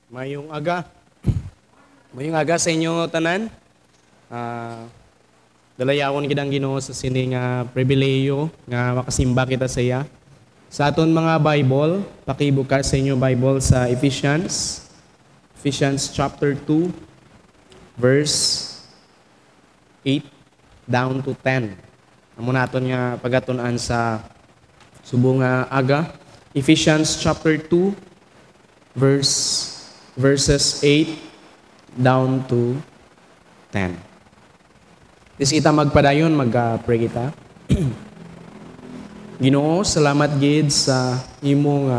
Mayong aga. Mayong aga sa inyo tanan. Ah, dalayawon gid ang Ginoo sa sini nga pribileyo nga makasimba kita sa iya. Sa aton mga Bible, pakibukas sa inyo Bible sa Ephesians. Ephesians chapter 2 verse 8 down to 10. Amo naton nga pagatun-an sa subong nga aga. Ephesians chapter 2 verses 8 down to 10. Dis kita magpadayon, mag-pray kita. Ginoo, salamat gid sa imong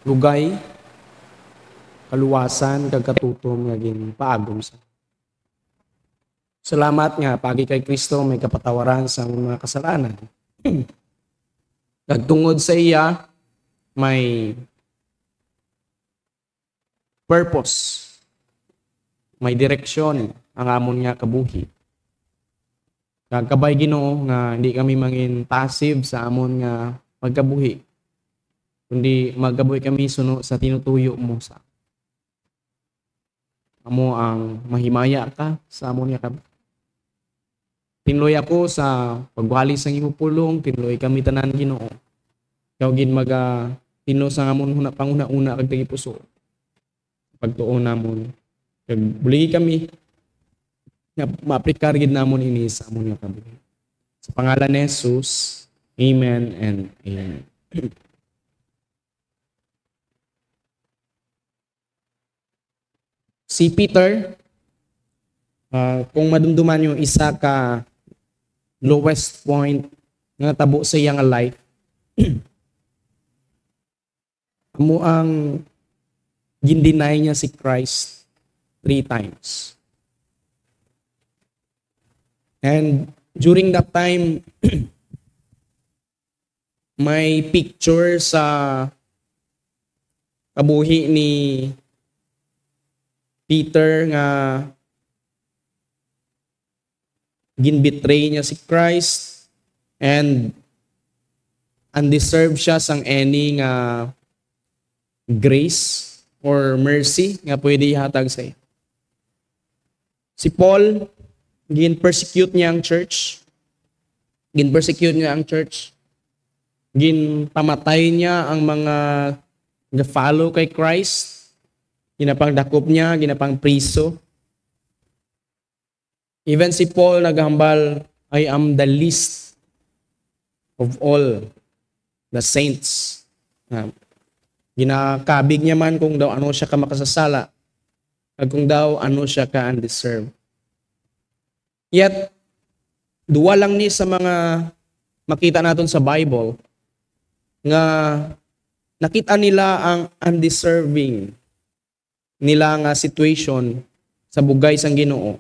lugay, kaluwasan, kag katutom nga paagom sa. Salamat nga pagi kay Kristo may kapatawaran sa mga kasalanan. Kag tungod sa iya may purpose, may direksyon ang amon nga kabuhi. Kagkabay Ginoo nga hindi kami mangin passive sa amon nga pagkabuhi, kundi magkabuhi kami suno sa tinutuyo mo sa amo ang mahimaya ka sa amon nga kabuhi. Tinloy ako sa pagwali sa imong pulong, tinloy kami tanan Ginoo. Ikaw gid tinlo sa amon panguna-una kag dagi puso. Pagtuon namon kag buligi kami nga maaplikar gid namon ini sa amon nga kabuhi. Sa pangalan ni Jesus, amen and amen. Si Peter, kung madumduman yung isa ka lowest point nga tabo sa iyang life, amo ang gindinay niya si Christ 3 times. And during that time, may picture sa kabuhi ni Peter nga ginbetray niya si Christ and undeserved siya sang any nga grace or mercy nga pwede ihatag sa iya. Si Paul, gin-persecute niya ang church. Ginpamatay niya ang mga ga-follow kay Christ. Ginapangdakop niya, ginapang priso. Even si Paul naghambal, I am the least of all the saints. Ginakabig niya man kung daw ano siya ka makasasala at kung daw ano siya ka undeserved. Yet, duwa lang ni sa mga makita natin sa Bible nga nakita nila ang undeserving nila nga situation sa bugay sang Ginoo.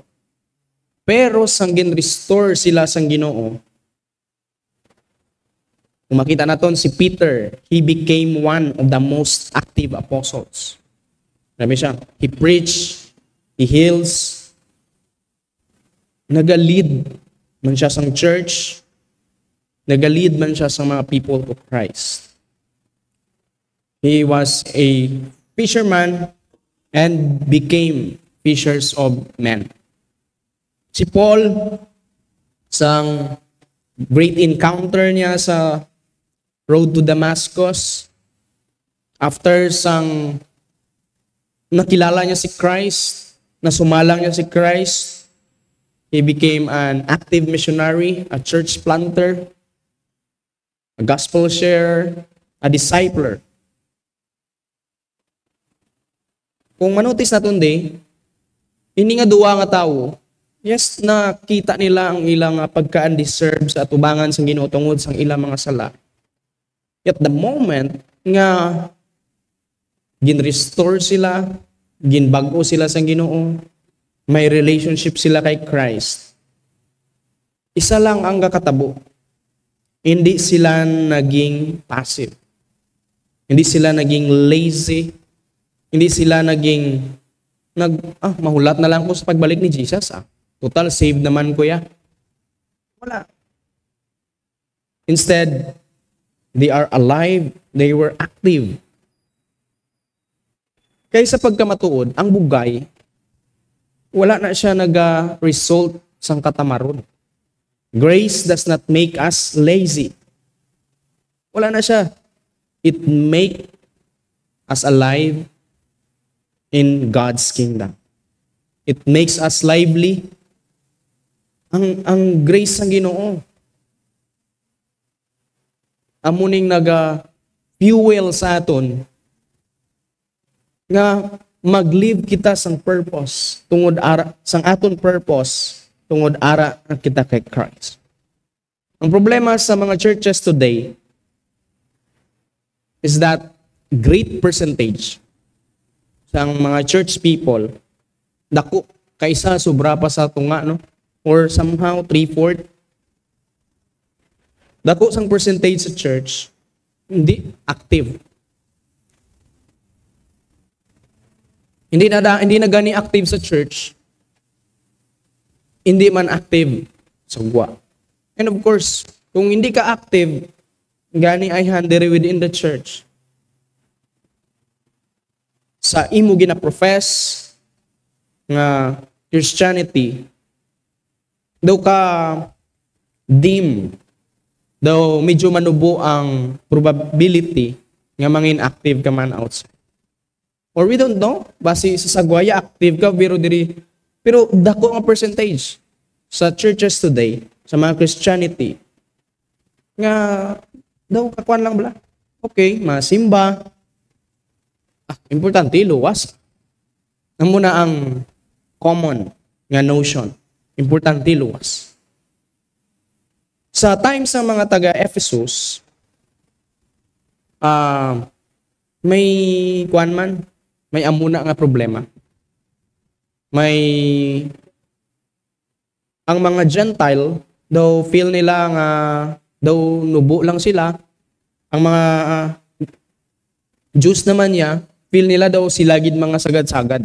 Pero sang gin-restore sila sang Ginoo, kung makita natin si Peter, he became one of the most active apostles. Sabi siya, he preached, he heals, nagalid man siya sang church, nagalid man siya sa mga people of Christ. He was a fisherman and became fishers of men. Si Paul, sang great encounter niya sa road to Damascus, after sang nakilala niya si Christ, nasumalang niya si Christ, he became an active missionary, a church planter, a gospel sharer, a discipler. Kung manotis na tundi, hindi nga duwa nga tao, yes, nakita nila ang ilang pagka-undeserved sa atubangan sa Ginoo tungod sa ilang mga sala. At the moment nga gin-restore sila, ginbago sila sa Ginoo, may relationship sila kay Christ, isa lang ang kakatabo. Hindi sila naging passive. Hindi sila naging lazy. Hindi sila naging mahulat na lang ko sa pagbalik ni Jesus. Total, saved naman ko ya. Wala. Instead, they are alive. They were active. Kaysa pagkamatuod, ang bugay, wala na siya result sang katamaron. Grace does not make us lazy. Wala na siya. It make us alive in God's kingdom. It makes us lively. Ang grace ng Ginoo. Amuning fuel sa aton nga mag-live kita sang purpose sang aton purpose tungod ara ang kita kay Christ. Ang problema sa mga churches today is that great percentage sang mga church people dako kaysa sobra pa sa tunga, no, or somehow 3/4 dako sang percentage sa church hindi active. Hindi na gani active sa church. Hindi man active sa gwa. And of course, kung hindi ka active, gani ay handere within the church. Sa imo gina-profess nga Christianity, daw ka dim, daw medyo manubo ang probability nga mangin active ka man outside. Or we don't know, basi sa sagwaya active ka pero dako ang percentage sa churches today, sa mga Christianity nga daw kakuan lang bala. Okay, masimba. Importante luwas. Amo na ang common nga notion. Importante luwas. Sa times ng mga taga Ephesus, may kuan man, may amuna nga problema. Ang mga Gentile, daw feel nila nga daw nubo lang sila. Ang mga Jews naman feel nila daw sila gid mga sagad-sagad.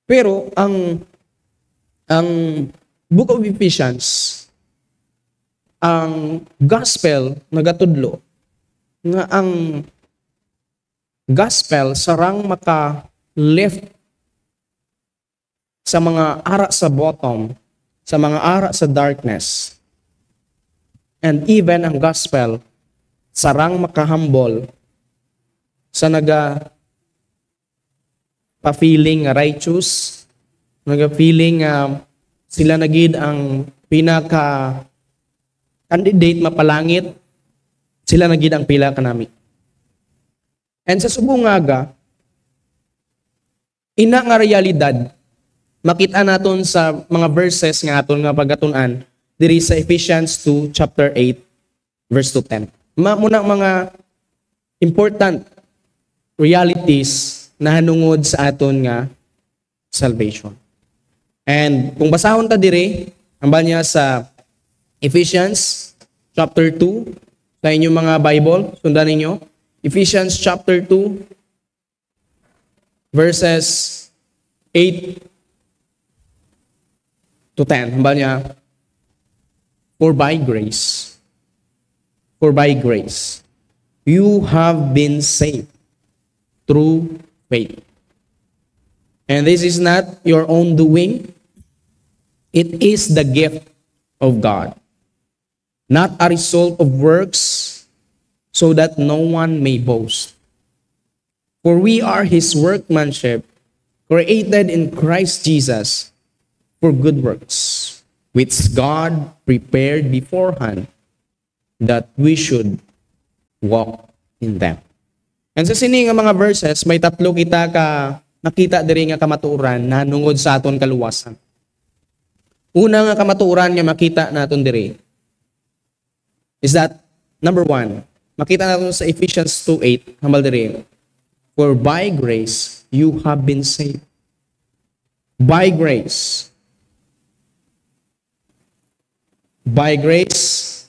Pero ang Book of Ephesians, ang gospel nagatudlo nga ang gospel sarang maka-lift sa mga ara sa bottom, sa mga ara sa darkness. And even ang gospel sarang maka-humble sa pa-feeling righteous, naga-feeling sila nagid ang pinaka candidate mapalangit, sila nagid ang pila kanami. And sa subong nga ina nga realidad makita naton sa mga verses nga aton nga pagatunan diri sa Ephesians 2 chapter 8 verse 10. Muna mga important realities na hanungod sa aton nga salvation. And kung basahon ta diri, ambal niya sa Ephesians chapter 2 sa inyong mga Bible, sundan ninyo. Ephesians chapter 2 verses 8 to 10. Ambal niya, For by grace, you have been saved through faith. And this is not your own doing. It is the gift of God, not a result of works, so that no one may boast. For we are His workmanship, created in Christ Jesus for good works, which God prepared beforehand that we should walk in them. And sa sini nga mga verses, may tatlo kita nakita diri nga kamatuoran na nungod sa aton kaluwasan. Una nga kamatuoran nga makita naton diri is that, number 1, makita natin sa Ephesians 2:8, hambal diri, for by grace you have been saved. By grace. By grace,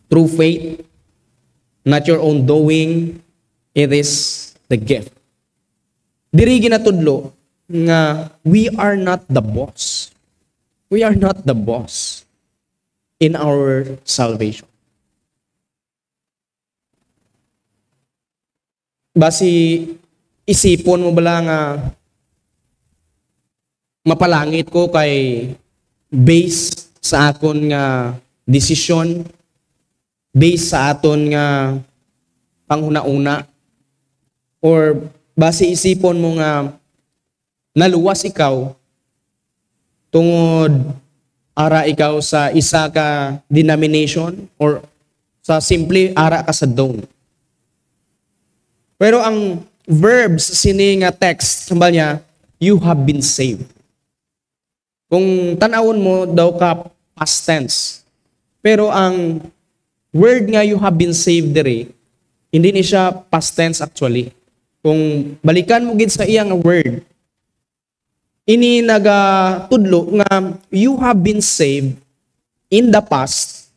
through faith, not your own doing, it is the gift. Diri ginatudlo nga we are not the boss. We are not the boss in our salvation. Basi isipon mo bala nga mapalangit ko kay base sa akon nga desisyon, base sa aton nga panghuna-una, or base isipon mo nga naluwas ikaw tungod ara ikaw sa isa ka denomination or sa simple ara ka sa dome. Pero ang verbs sini nga text, sambal niya, you have been saved. Kung tanawon mo daw ka past tense. Pero ang word nga you have been saved dere, hindi ni siya past tense actually. Kung balikan mo gid sa iyang word, ini nagatudlo nga you have been saved in the past.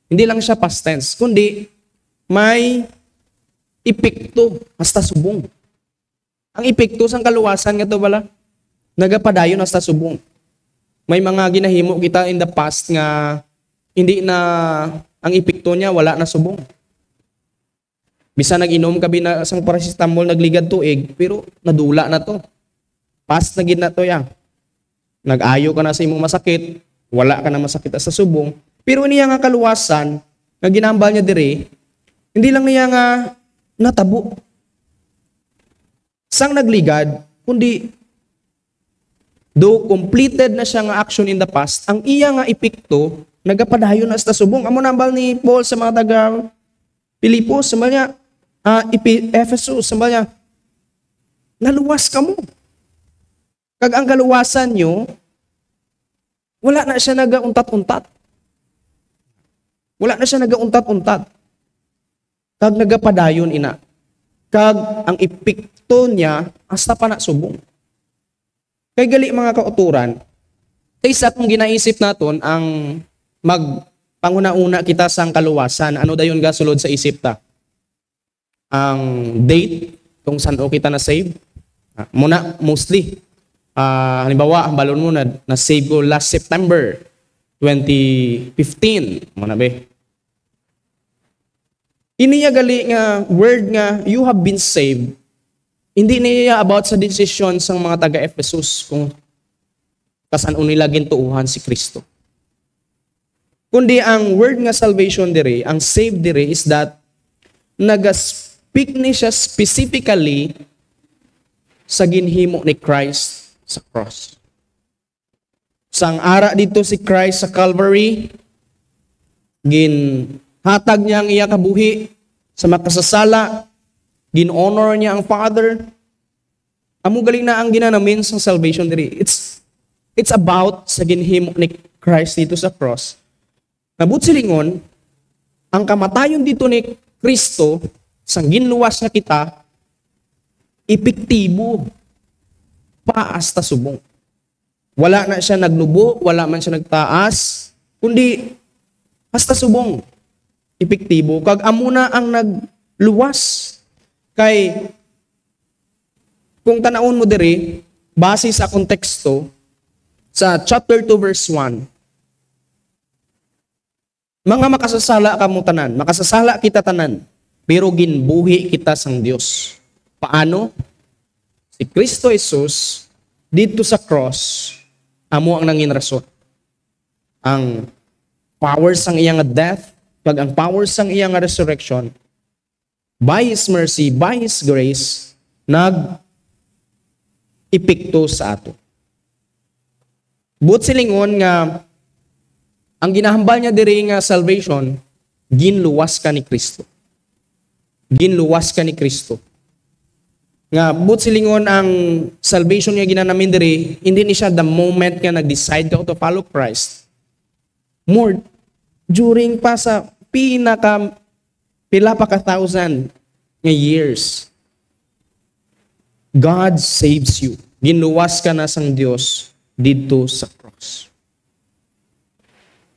Hindi lang siya past tense, kundi may epekto hasta subong. Ang epekto sang kaluwasan nga to bala, nagapadayon hasta subong. May mga ginahimo kita in the past nga hindi na ang epekto niya wala na subong. Bisa nag-inom ka na sang paracetamol nagligad tuig pero nadula na to. Past na gid na to ya. Nag-ayo ka na sa imong masakit, wala ka na masakit sa subong, pero niya nga kaluwasan nga ginambal niya dire, hindi lang niya nga natabo. Sang nagligad, kundi though completed na siya nga action in the past, ang iya nga epekto nagapadayon na sa subong. Amo nambal ni Paul sa mga taga Pilipos, sambal niya, Ephesus, sambal niya, naluwas ka mo. Kag ang kaluwasan nyo, wala na siya nagauntat-untat. Wala na siya nagauntat-untat. Kag nagapadayon ina. Kag ang epekto niya hasta pa na subong. Kay gali mga kauturan, kaysa kung ginaisip naton ang magpanguna-una kita sang kaluwasan, ano dayon ga sulod sa isip ta? Ang date kung saan o kita na save. Muna mostly halimbawa ang balon mo na save ko last September 2015 muna be. Iniya gali nga word nga you have been saved. Hindi niya about sa decision sang mga taga-Ephesus kung kasan nila gintuuhan si Kristo. Kundi ang word nga salvation dire, ang saved dire is that naga-speak ni siya specifically sa ginhimo ni Christ sa cross. Sang ara dito si Christ sa Calvary, ginhatag niya ang iya kabuhi sa makasasala, gin-honor niya ang Father. Amo galing na ang ginanamin sa salvation diri. It's about sa ginhimo ni Christ dito sa cross. Nabut silingon, ang kamatayon dito ni Kristo, sang ginluwas na kita, epektibo pa hasta subong. Wala na siya nagnubo, wala man siya nagtaas, kundi hasta subong. Epektibo. Kag amo na ang nagluwas. Kay kung tanawon mo diri, base sa konteksto, sa chapter 2 verse 1, mga makasasala ka mo tanan, makasasala kita tanan, pero ginbuhi kita sang Dios. Paano? Si Kristo Jesus, dito sa cross, amo ang nangin rason. Ang powers sang iyang death, pag ang powers sang iyang resurrection, by His mercy, by His grace, nag-epekto sa ato. But silingon nga, ang ginahambal niya diri nga salvation, ginluwas ka ni Kristo. Ginluwas ka ni Kristo. Nga, but silingon ang salvation niya ginanamin diri, hindi ni siya the moment nga nag-decide ka to follow Christ. More, during pa sa pila pa ka thousand nga years, God saves you. Ginluwas ka na sang Dios dito sa cross.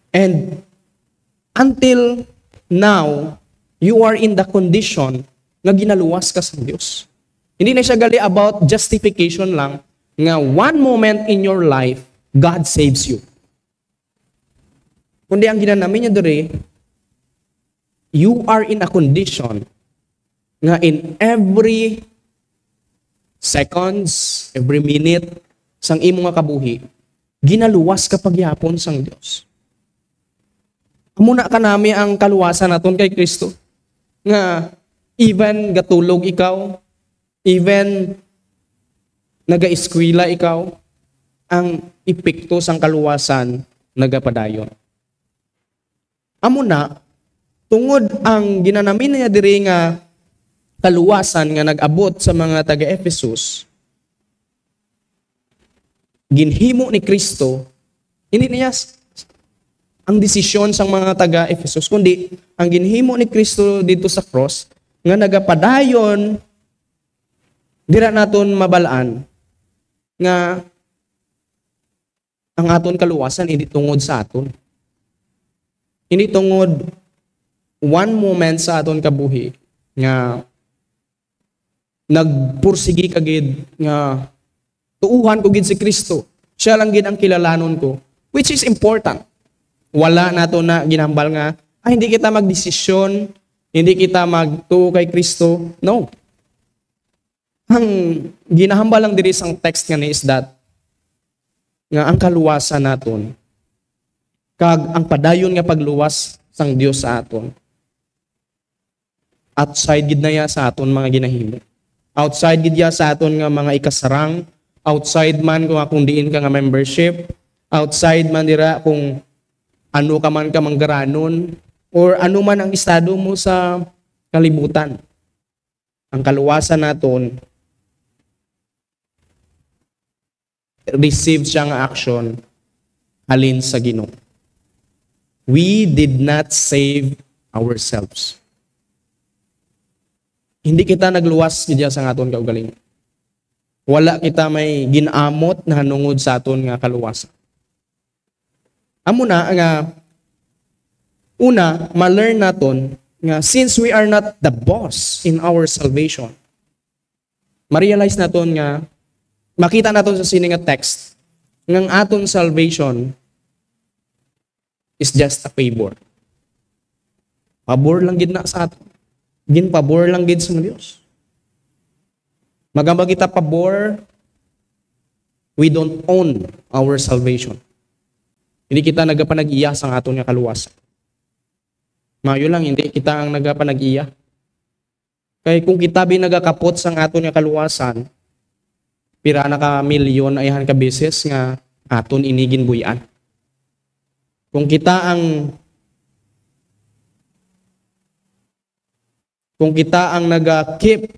And until now, you are in the condition nga ginaluwas ka sang Dios. Hindi na siya gali about justification lang, nga one moment in your life, God saves you. Kundi ang ginanamin niya dere, you are in a condition nga in every seconds, every minute, sang imo nga kabuhi, ginaluwas kapag yapon sang Dios. Amuna ka nami ang kaluwasan naton kay Kristo. Nga, even gatulog ikaw, even naga-eskwela ikaw, ang epekto sang kaluwasan nagapadayon. Amuna, tungod ang ginanamin niya diri nga kaluwasan nga nag-abot sa mga taga-Ephesus, ginhimo ni Kristo, hindi niya ang desisyon sa mga taga-Ephesus, kundi ang ginhimo ni Kristo dito sa cross, nga nagapadayon, dira naton mabalaan, nga ang aton kaluwasan, hindi tungod sa aton. Hindi tungod one moment sa aton kabuhi, nga nagpursigi kagid, nga tuuhan ko gid si Kristo. Siya lang gid ang kilalanon ko, which is important. Wala nato na ginambal nga, hindi kita magdesisyon, hindi kita magtuo kay Kristo. No. Ang ginahambal lang diri sang text nga ni is that, nga ang kaluwasan naton, kag ang padayon nga pagluwas sang Dios sa aton, outside gid na ya sa aton mga ginahimo. Outside gid ya sa aton nga mga ikasarang, outside man kung akong diin ka nga membership, outside man dira kung ano ka man ka manggaranon, or ano man ang estado mo sa kalibutan. Ang kaluwasan naton, receive siyang action halin sa Ginoo. We did not save ourselves. Hindi kita nagluwas gid sa aton kaugalingon. Wala kita may ginamot na hanungod sa aton nga kaluwasan. Amo na nga una, ma-learn naton nga since we are not the boss in our salvation, ma-realize naton nga makita naton sa sini nga text nga aton salvation is just a favor. Pabor lang gid na sa aton. Ginpabor lang gid sa Dios. Magamba kita pabor, we don't own our salvation. Hindi kita nagapanag-iya sa aton nga kaluwasan. Mayo lang, hindi kita ang nagapanag-iya. Kaya kung kita nagakapot sa aton nga kaluwasan, pira na ka milyon ayhan ka beses nga aton inigin buyan. Kung kita ang naga-keep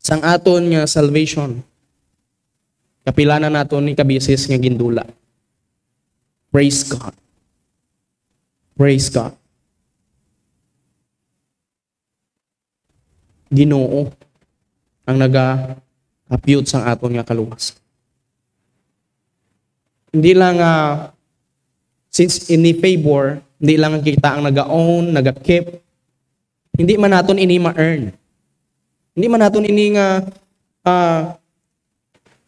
sang aton nga salvation, kapila na naton ni kabisis nga gindula. Praise God. Praise God. Ginoo ang naga-apute sang aton nga kaluwas. Hindi lang since ini favor, hindi lang kita ang naga-own, naga-keep. Hindi man naton ini ma-earn. Hindi man naton ini nga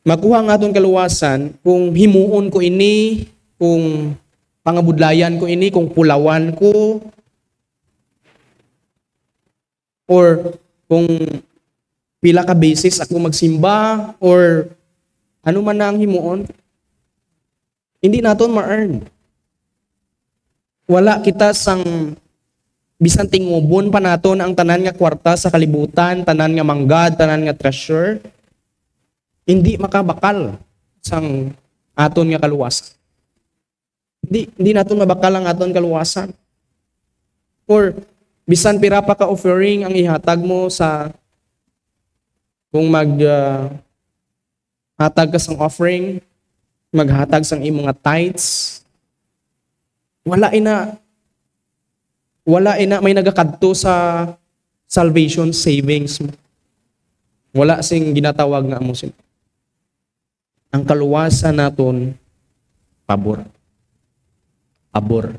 makuha ang aton kaluwasan kung himuon ko ini, kung pangabudlayan ko ini, kung pulawan ko, or kung pila ka basis ako magsimba, or ano man na ang himuon. Hindi naton ma-earn. Wala kita sang bisan tingubon pa naton ang tanan nga kwarta sa kalibutan, tanan nga manggad, tanan nga treasure, hindi makabakal sang aton nga kaluwasan. Hindi naton mabakal ang aton kaluwasan. Or bisan pira pa ka offering ang ihatag mo sa kung hatag ka sang offering, maghatag sang imong nga tithes, wala ina may nagakadto sa salvation savings mo. Wala sing ginatawag nga mo sin. Ang kaluwasan naton pabor. Pabor.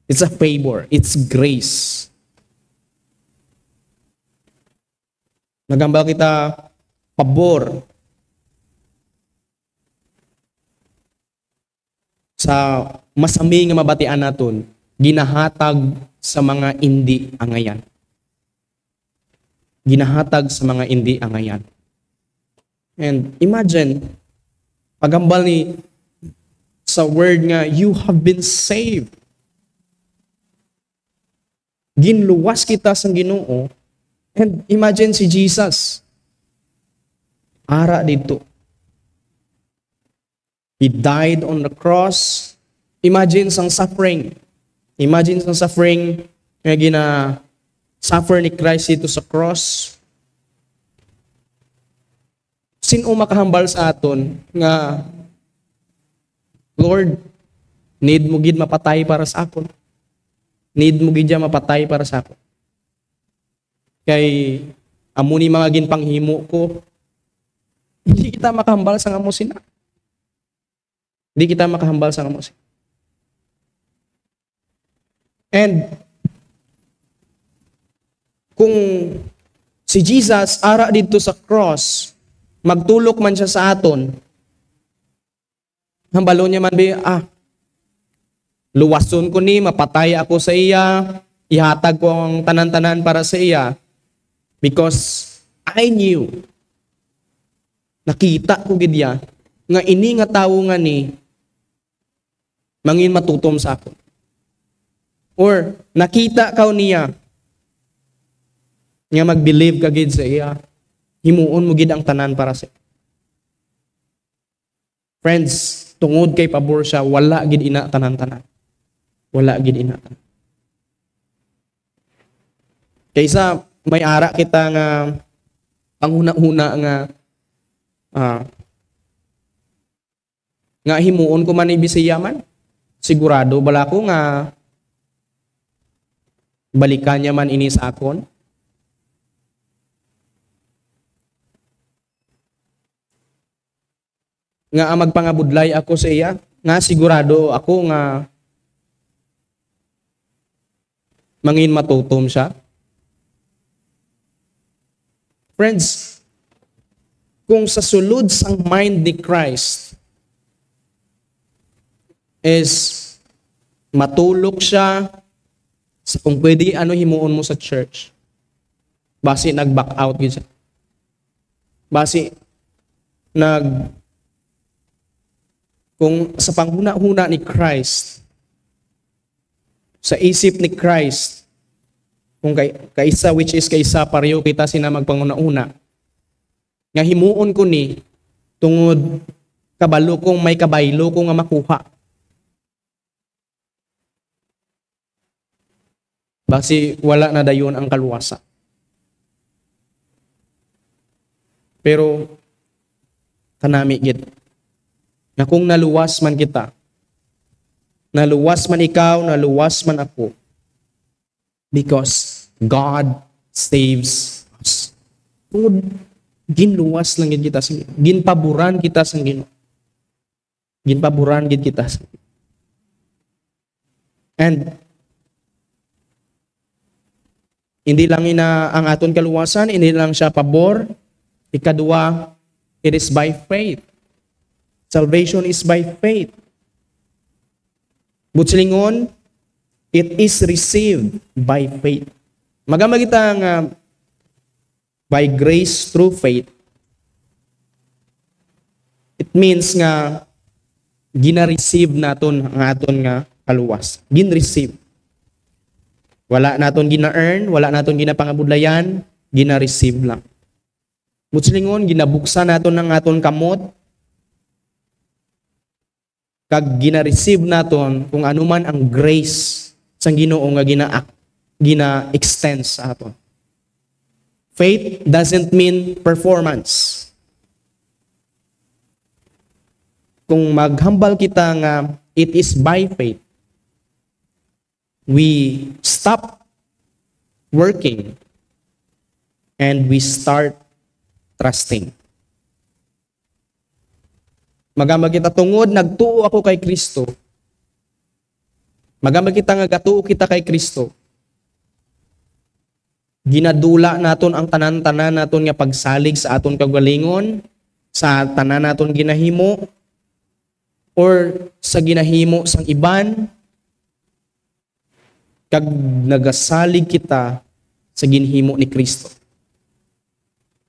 It's a favor. It's grace. Nagamba kita pabor sa masami nga mabatian naton, ginahatag sa mga hindi angayan. Ginahatag sa mga hindi angayan. And imagine, paghambal ni sa word nga, you have been saved. Ginluwas kita sa Ginoo. And imagine si Jesus. Ara dito. He died on the cross. Imagine sang suffering. Imagine sang suffering nga suffer ni Christ dito sa cross. Sino makahambal sa aton nga, Lord, need mo gid mapatay para sa akon. Need mo gid mapatay para sa akon. Kay amo ni mga ginpanghimo ko, hindi kita makahambal sa amo sina. Hindi kita makahambal sa amo sina. And kung si Jesus ara dito sa cross, magtulok man siya sa aton, hambalo niya man luwason ko ni, mapatay ako sa iya, ihatag ko ang tanan-tanan para sa iya, because I knew, nakita ko gidya, nga ini nga tawo nga ni, mangin matutom sa ako. Or, nakita ka niya, nga mag-believe ka gid sa iya, himuon mo gid ang tanan para sa iya. Friends, tungod kay pabor siya, wala gid ina tanan-tanan. Wala gid ina tanan. Kaysa, may ara kita nga panghuna-huna nga himuon ko man ibisiya man. Sigurado bala ko nga balikan niya man ini sa akon. Nga magpangabudlay ako sa iya, nga sigurado ako nga mangin matutom siya. Friends, kung sa sulod sang mind ni Christ is matulok siya sa kung pwede himuon mo sa church. Basi nag-back out yun siya. Basi kung sa panghuna-huna ni Christ, sa isip ni Christ, kung kaisa which is kaisa pareho kita sina magpanguna-una, nga himuon ko ni tungod kabalo kong may kabaylo ko nga makuha. Basi wala na dayon ang kaluwasa. Pero kanami gid na kung naluwas man kita, naluwas man ikaw, naluwas man ako, because God saves us. Kung ginluwas lang gid kita, ginpaburan kita sa Ginoo. Ginpaburan gid kita. And hindi lang ang aton kaluwasan, hindi lang siya pabor. Ikadua, it is by faith. Salvation is by faith. Butsilingon, it is received by faith. Magama kita nga by grace through faith. It means nga gina-receive naton ang aton nga kaluwas. Gin-receive. Wala naton gina-earn, wala naton ginapangabudlayan, gina-receive lang. Butsilingon, ginabuksan naton ang aton kamot, kag gina-receive naton kung ano man ang grace sang Ginoo nga gina-extend sa aton. Faith doesn't mean performance. Kung maghambal kita nga it is by faith, we stop working and we start trusting. Magama kita tungod, nagtuo ako kay Kristo. Magama kita nga gatuo kita kay Kristo. Ginadula naton ang tanan-tanan naton nga pagsalig sa aton kagalingon, sa tanan naton ginahimo, or sa ginahimo sang iban, kag nagasalig kita sa ginhimo ni Kristo.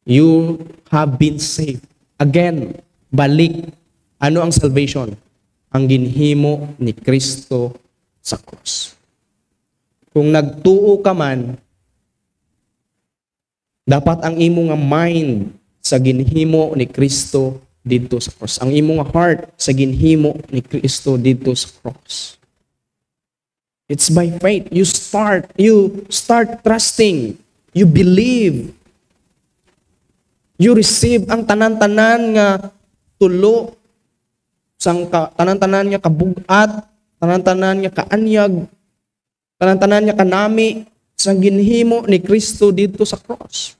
You have been saved. Again, balik. Ano ang salvation? Ang ginhimo ni Kristo sa cross. Kung nagtuo ka man, dapat ang imong mind sa ginhimo ni Kristo dito sa cross. Ang imong heart sa ginhimo ni Kristo dito sa cross. It's by faith. You start trusting. You believe. You receive ang tanan-tanan nga tulo, tanan-tanan nga kabugat, tanan-tanan nga kaanyag, tanan-tanan nga kanami sa ginhimo ni Kristo dito sa cross.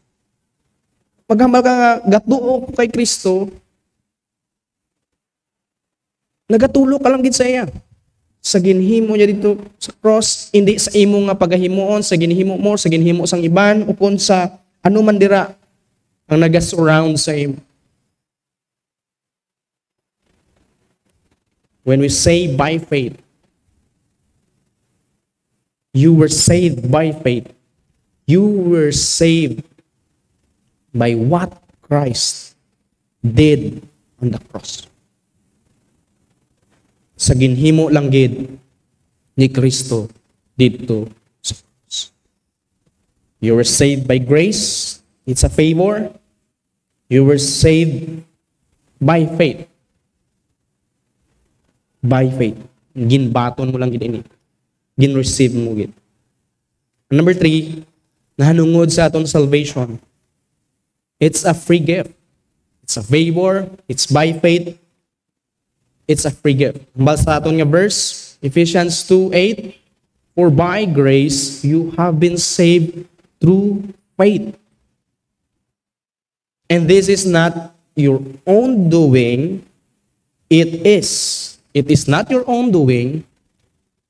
Paghambal ka nga gatuo ko kay Kristo, nagatulo ka lang gid sa iya. Sa ginhimo niya dito sa cross, hindi sa imo nga pagahimuon, sa ginhimo mo, sa ginhimo sang iban, upon sa ano man dira ang naga-surround sa imo. When we say by faith, you were saved by faith. You were saved by what Christ did on the cross. Sa ginhimo lang gid ni Kristo dito sa cross. You were saved by grace. It's a favor. You were saved by faith. By faith. Ginbaton mo lang gid ini. Gin-receive mo gid. Number 3, nahanungod sa aton salvation. It's a free gift. It's a favor. It's by faith. It's a free gift. Basta aton nga verse, Ephesians 2:8, for by grace you have been saved through faith. And this is not your own doing. It is not your own doing.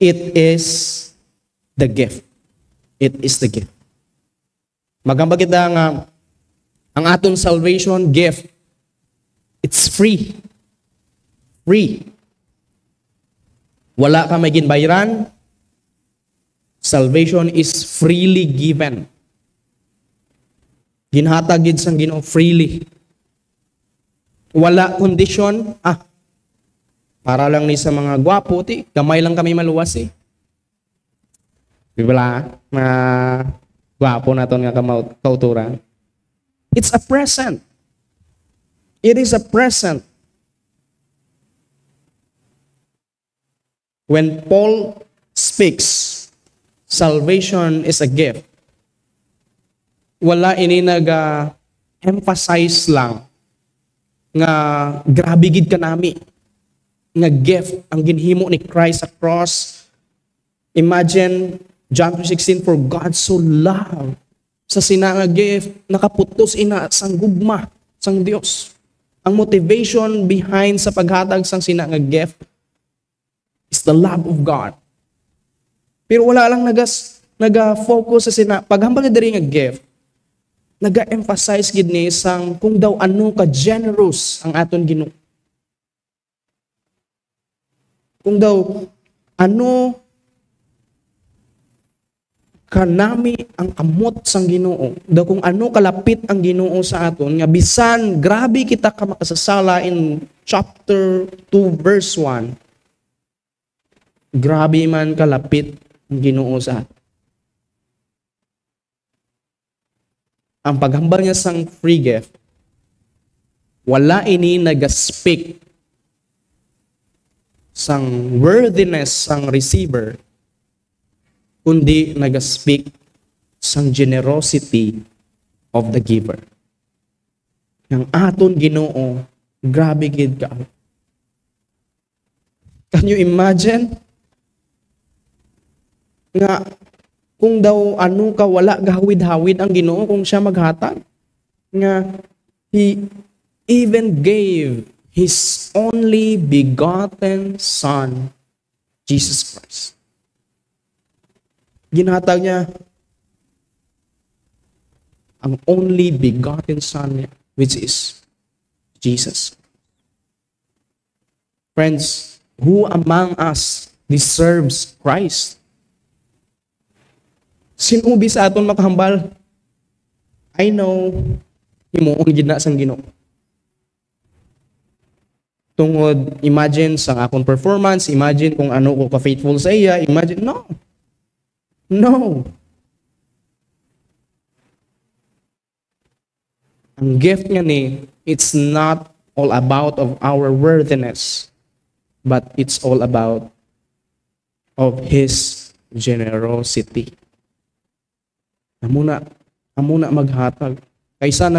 It is the gift. It is the gift. Magamba kita nga ang aton salvation gift. It's free. Free. Wala ka may ginbayran. Salvation is freely given. Ginhatag gid sang Ginoo freely. Wala kondisyon. Para lang ni sa mga gwapo, gamay lang kami maluwas eh. Di ba? Gwapo na to nga kauturan. It's a present. It is a present. When Paul speaks, salvation is a gift. Wala ini nag-emphasize lang nga grabe gid kanami nga gift ang ginhimo ni Christ sa cross. Imagine John 3:16, for God so loved sa sina nga gift nakaputos ina sang gugma sang Dios. Ang motivation behind sa paghatag sang sina nga gift is the love of God. Pero wala lang naga-focus sa sina paghambal na diri nga gift. Naga-emphasize gid ni sang kung daw ano ka generous ang aton Ginoo. Kung daw ano kanami ang kamot sang Ginoo, daw kung ano kalapit ang Ginoo sa aton nga bisan grabe kita ka makasasala in chapter 2 verse 1. Grabe man kalapit ang Ginoo sa aton. Ang paghambal niya sang free gift, wala ini nag-speak sang worthiness sang receiver, kundi nag-speak sang generosity of the giver. Ang aton Ginoo, grabe gid ka. Can you imagine? Nga, kung daw ano ka wala gahawid-hawid ang Ginoo kung siya maghatag. Nga, He even gave His only begotten Son, Jesus Christ. Ginhatag niya ang only begotten Son niya, which is Jesus. Friends, who among us deserves Christ? Sinubi sa aton makahambal? I know, himuon gid na sang Ginoo. tungod imagine sa akong performance, imagine kung ano ko ka-faithful sa iya, imagine, no. No. Ang gift nga ni, it's not all about of our worthiness, but it's all about of His generosity. Amuna maghatag. Kaysa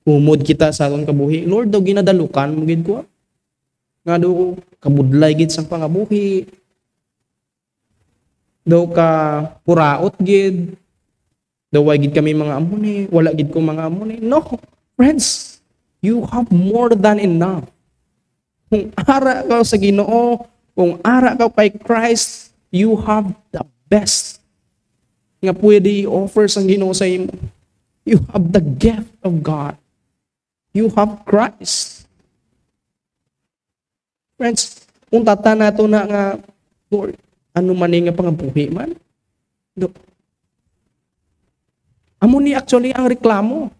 umod kita sa atong kabuhi, Lord, daw ginadalukan mo gid ko. Nga daw kabudlay gid sang pangabuhi. Daw ka puraot gid. Daw way gid kami mga amuni, wala gid ko mga amuni. No, friends, you have more than enough. Kung ara ka sa Ginoo, kung ara ka kay Christ, you have the best nga pwede i-offer sa Ginoo sa imo. You have the gift of God. You have Christ. Friends, kung tata nato na nga, Lord, ano man nga pangabuhi man? Amo ni actually ang reklamo.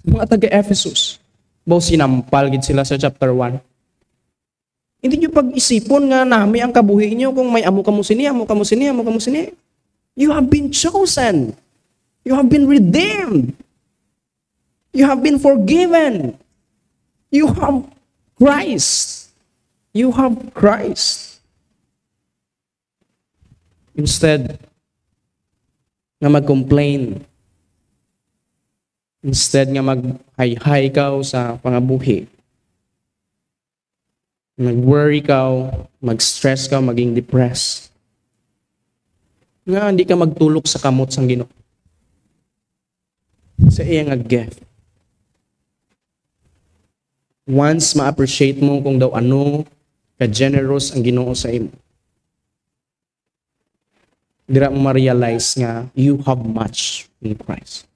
Mga taga-Ephesus. Baw sinampal gid sila sa chapter 1. Hindi nyo pag-isipon nga nami ang kabuhi nyo kung may amo kamo sini. You have been chosen. You have been redeemed. You have been forgiven. You have Christ. You have Christ. Instead nga mag-complain, instead nga mag-hay-hay ka sa pangabuhi, mag-worry ka, mag-stress ka, maging depressed, nga hindi ka magtulok sa kamot sang Ginoo. Sa iya nga gift. Once ma-appreciate mo kung daw ano ka-generous ang Ginoo sa imo, dira mo ma-realize nga you have much in Christ.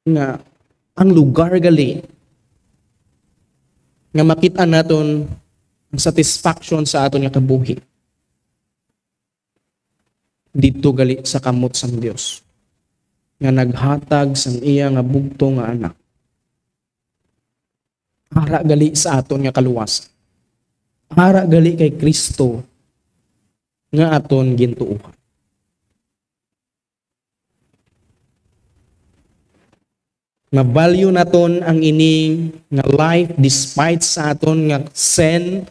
Nga ang lugar gali nga makita naton ang satisfaction sa aton nga kabuhi dito gali sa kamot sang Dios nga naghatag sang iya nga bugto nga anak. Ara gali sa aton nga kaluwasan. Ara gali kay Kristo nga aton gintuuhan. Na-value naton ang ining nga life despite sa aton nga sin,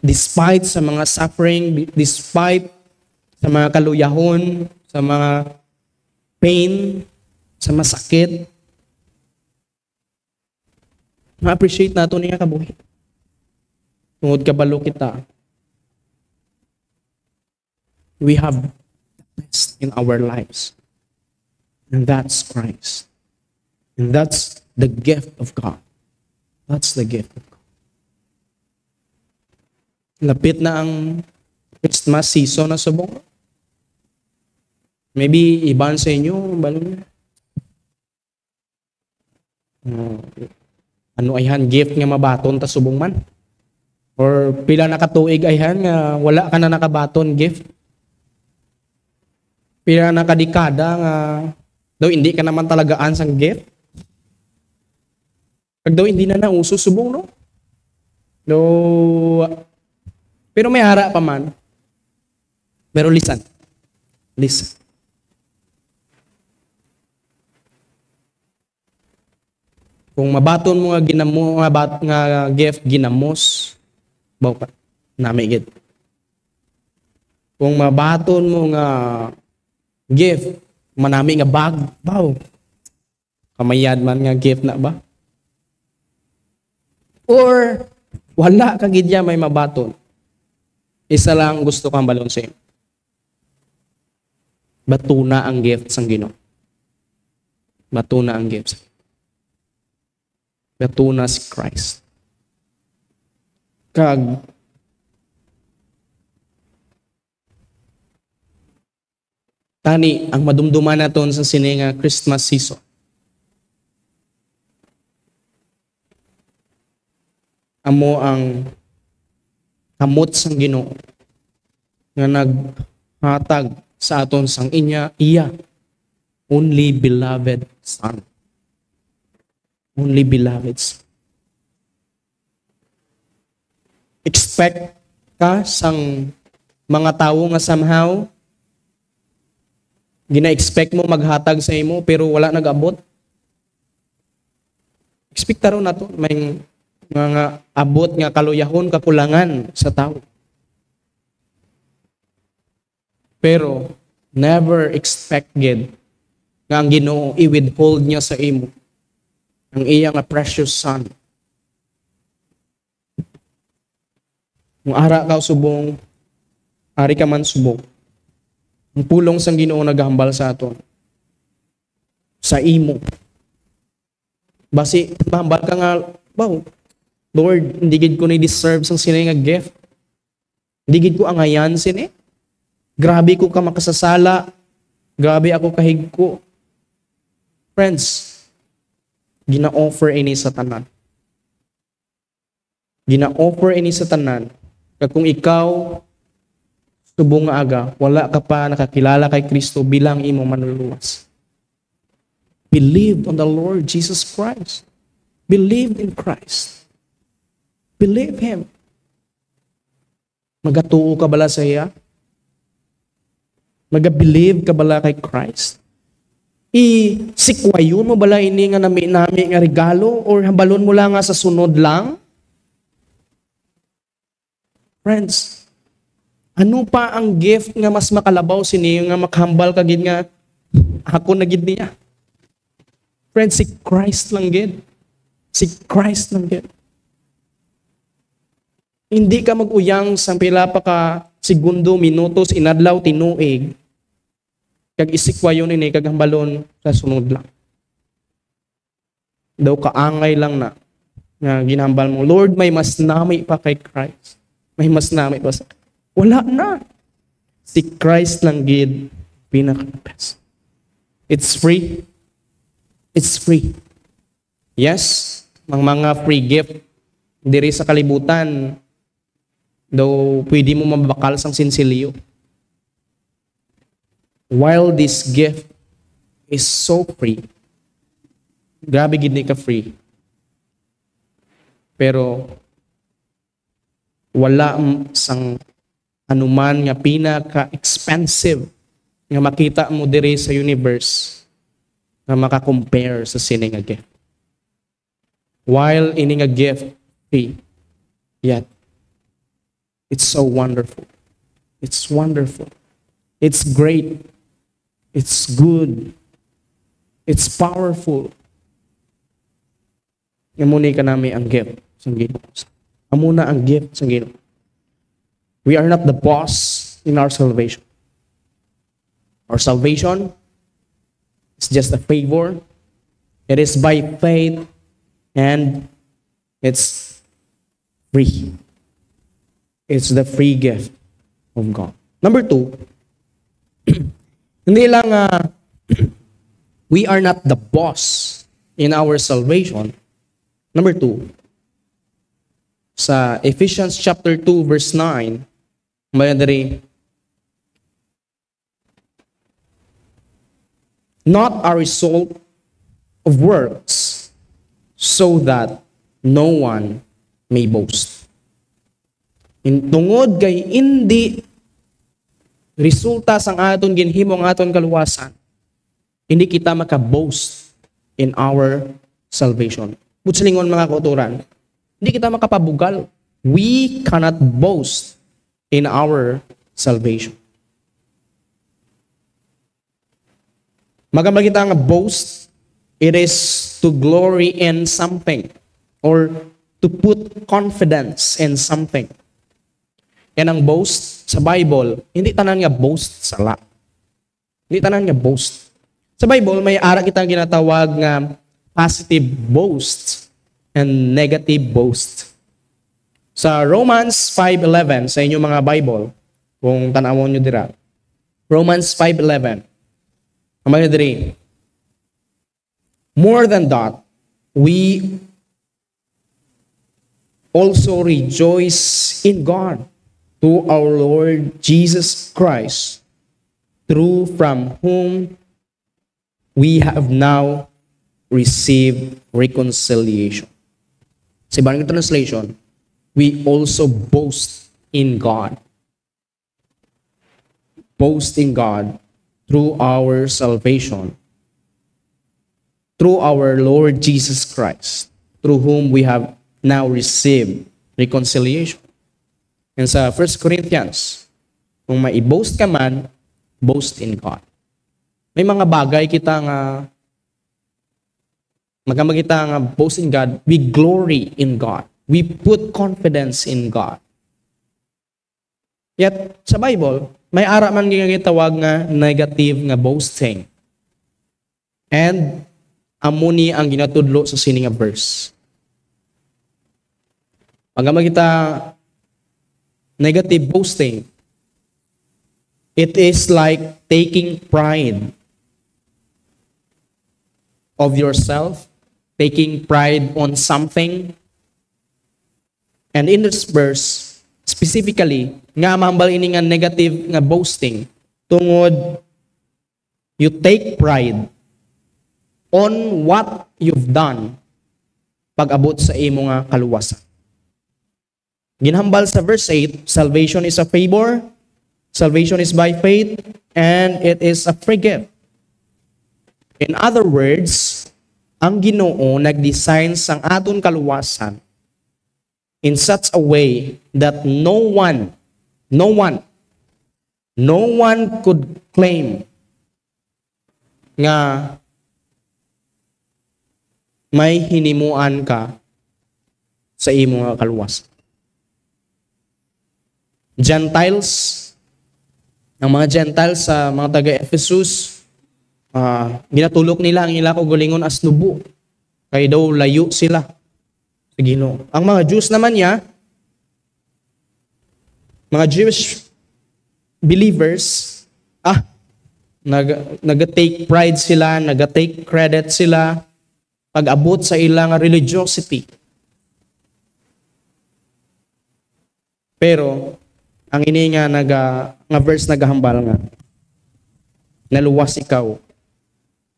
despite sa mga suffering, despite sa mga kaluyahon, sa mga pain, sa masakit. Ma-appreciate nato niya kabuhi. Tungod kabalo kita, we have the best in our lives. And that's Christ. And that's the gift of God. That's the gift of God. Lapit na ang Christmas season na subong. Maybe iban sa inyo, balon. Ano ayhan gift nga mabaton ta subong man? Or pila na katuig ayhan nga wala ka na nakabaton gift? Pila na kadekada nga daw hindi ka naman talagaan sang gift? Pag daw hindi na nauso subong, no? Pero may hara pa man. Pero listen. Kung mabaton mo nga gift ginamos, baw ka namigid. Kung mabaton mo nga gift manami nga bag, baw. Kamayad man nga gift na ba? Or wala ka gid may mabaton. Isa lang gusto kang balon sa iyo. Batuna ang gift sang Ginoo. Batuna ang gift. Batuna si Christ. Kag tani ang madumduman naton sa sininga Christmas season. Amo ang kamot sang Ginoo nga naghatag sa aton sang iya only beloved son. Only beloved son. Expect ka sang mga tao nga somehow gina-expect mo maghatag sa imo pero wala nag-abot. Expect taro na to may mga abot nga kaluyahon kakulangan sa tao. Pero never expect God nga ang Ginoo i-withhold niya sa imo ang iyang precious son. Kung ara ka subong, ari ka man subong. Ang pulong sang Ginoo naghambal sa aton. Sa imo. Basi mahambal ka nga, wow, Lord, hindi gid ko ni deserve sang sinay nga gift. Hindi gid ko angayan sini. Grabe ko ka makasasala. Grabe ako kahigko. Friends, gina-offer ini sa tanan. Gina-offer ini sa tanan. Kag kung ikaw subong nga aga, wala ka pa nakakilala kay Kristo bilang imong manluluwas. Believe on the Lord Jesus Christ. Believe in Christ. Believe Him. Magatuo ka bala sa iya? Mag-believe ka bala kay Christ? I-sikwayon mo bala ini nga nami nga regalo or hambalon mo lang nga sa sunod lang? Friends, ano pa ang gift nga mas makalabaw sini nga makhambal ka gid nga ako na gid niya? Friends, si Christ lang gid. Si Christ lang gid. Hindi ka mag-uyang sa pila pa ka segundo, minutos, inadlaw, tinuig. Kag isikwayon ini kag hambalon sa sunod lang. Daw kaangay lang na nga ginhambal mo, Lord, may mas nami pa kay Christ. May mas nami pa sa wala na. Si Christ lang gid pinaka-best. It's free. It's free. Yes, mga free gift diri sa kalibutan daw pwede mo mabakal sang sinsilyo. While this gift is so free, grabe gid ni ka free. Pero wala sang anuman nga pinaka-expensive nga makita mo diri sa universe nga maka-compare sa sini nga gift. While ini nga gift free, yet it's so wonderful. It's wonderful. It's great. It's good. It's powerful. Amuna ka nami ang gift sa Ginoo. Amuna ang gift sa Ginoo. We are not the boss in our salvation. Our salvation is just a favor. It is by faith and it's free. It's the free gift of God. Number 2, hindi lang we are not the boss in our salvation. Number 2, sa Ephesians chapter 2 verse 9, may diri, not a result of works, so that no one may boast. Tungod kay hindi resulta sang aton ginhimo ang aton kaluwasan, hindi kita makaboast in our salvation. Butsalingon mga kauturan, hindi kita makapabugal. We cannot boast in our salvation. Magamba kita nga boast, it is to glory in something or to put confidence in something. Yan ang boast sa Bible, hindi tanan nga boast sala. Hindi tanan nga boast. Sa Bible, may ara kitang ginatawag nga positive boast and negative boast. Sa Romans 5:11, sa inyong mga Bible, kung tanawon nyo dira, Romans 5:11, ang mga diri, more than that, we also rejoice in God, through our Lord Jesus Christ, through from whom we have now received reconciliation. Sa ibang translation, we also boast in God. Boast in God through our salvation, through our Lord Jesus Christ, through whom we have now received reconciliation. And sa 1 Corinthians, kung mai-boast ka man, boast in God. May mga bagay kita nga magkamagita nga boast in God, we glory in God. We put confidence in God. Yet, sa Bible, may ara man ginagitawag nga negative nga boasting. And, amuni ang ginatudlo sa sini nga verse. Magkamagita negative boasting, it is like taking pride of yourself, taking pride on something. And in this verse, specifically, nga mahambal ini nga negative nga boasting, tungod you take pride on what you've done pag-abot sa imo nga kaluwasan. Ginhambal sa verse 8, salvation is a favor, salvation is by faith, and it is a free gift. In other words, ang Ginoo nag-design sang aton kaluwasan in such a way that no one could claim nga may hinimuan ka sa imo nga kaluwasan. Gentiles, ang mga Gentiles sa mga taga-Ephesus, ginatulok nila ang ila gulingon as nubo. Kaya daw layo sila sa Ginoo. Ang mga Jews naman niya, mga Jewish believers, nag-take pride sila, nag-take credit sila, pag-abot sa ilang religiosity. Pero, ang ini nga nga verse nagahambal nga, naluwas ikaw,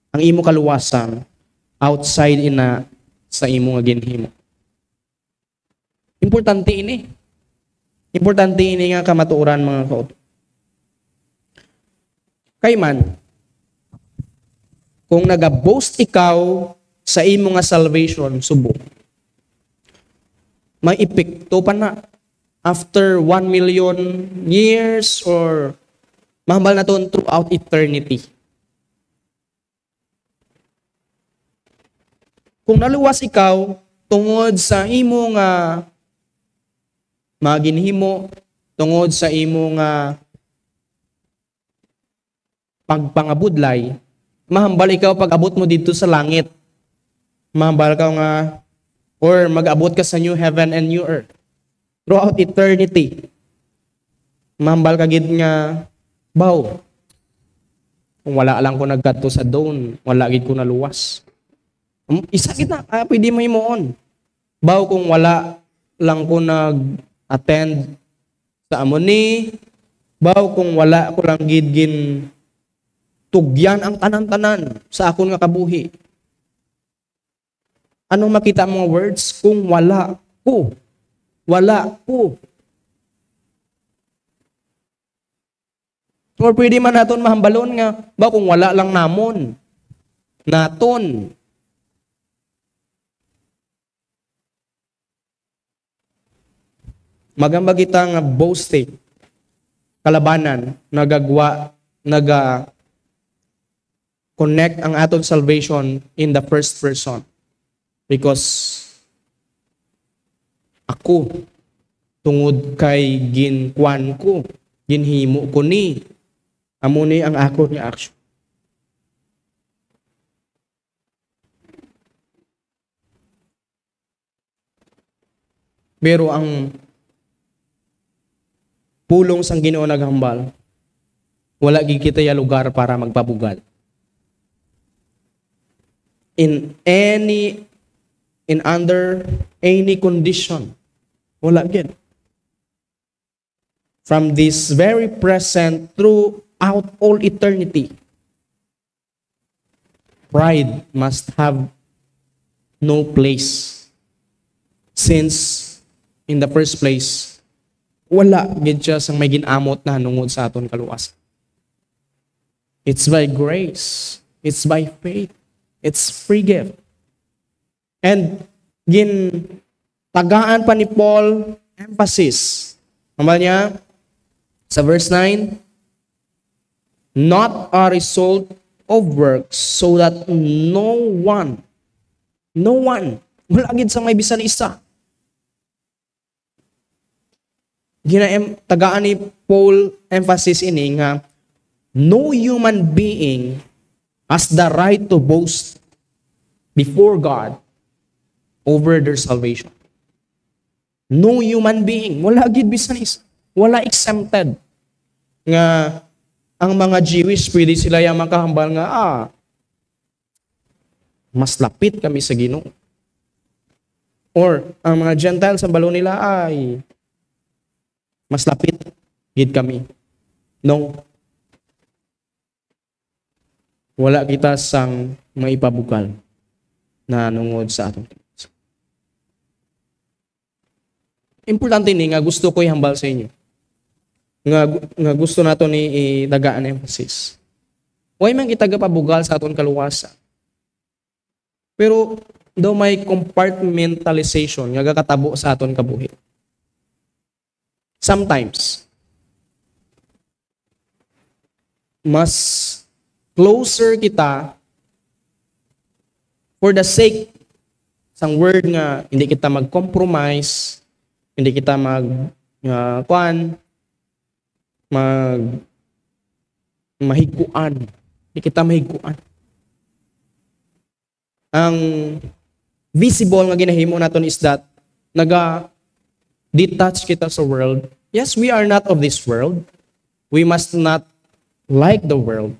ang imo kaluwasan, outside ina sa imo nga ginhimo. Importante ini. Importante ini nga kamatuoran mga kauto. Kay man, kung nag-boast ikaw sa imo nga salvation, subok, may epekto pa na after 1 million years or mahambal na to throughout eternity. Kung naluwas ikaw tungod sa imo nga maginhimo, tungod sa imo nga pagpangabudlay, mahambal ikaw pag-abot mo dito sa langit. Mahambal ka nga or mag-abot ka sa new heaven and new earth. Throughout eternity, mahambal ka gid nga, baw, kung wala lang ko nagkadto sa dawn, wala gid ko naluwas. Isa kita, pwede mo imoon. Baw kung wala lang ko nag-attend sa amoni, baw kung wala ko lang gid tugyan ang tanan-tanan sa akon nga kabuhi. Anong makita mga words? Kung wala ko. Wala ko. Or pwede man naton mahambalon nga, ba kung wala lang namon, naton. Magamba kita nga boasting, kalabanan, connect ang aton salvation in the first person. Because ako, tungod kay ginkuan ko, ginhimo ko ni, amo ni ang ako nga action. Pero ang pulong sang Ginoo naghambal, wala gid kita ya lugar para magpabugal. Under any condition. Wala gid. From this very present throughout all eternity, pride must have no place. Since in the first place, wala gid siya sang may ginamot na nungod sa aton kaluwas. It's by grace. It's by faith. It's free gift. And tagaan pa ni Paul emphasis. Ambal niya sa verse 9, not a result of works, so that no one, wala gid sa may bisan isa. Tagaan ni Paul emphasis ini nga, no human being has the right to boast before God over their salvation. No human being. Wala gid bisan isa. Wala exempted. Nga ang mga Jewish, pwede sila yung makahambal nga, mas lapit kami sa Ginoo. Or ang mga Gentiles, ang balo nila ay mas lapit gid kami. No. Wala kita sang maipabukal na nungod sa aton. Importante ni nga gusto ko ihambal sa inyo. Nga gusto nato ni dagaan emphasis. Way man kita gapabugal sa aton kaluwasan. Pero daw may compartmentalization nga gakatabo sa aton kabuhi. Sometimes mas closer kita for the sake sang word nga hindi kita mag-compromise, hindi kita mahiguan. Hindi kita mahiguan. Ang visible nga ginahimo naton is that detach kita sa world. Yes, we are not of this world. We must not like the world.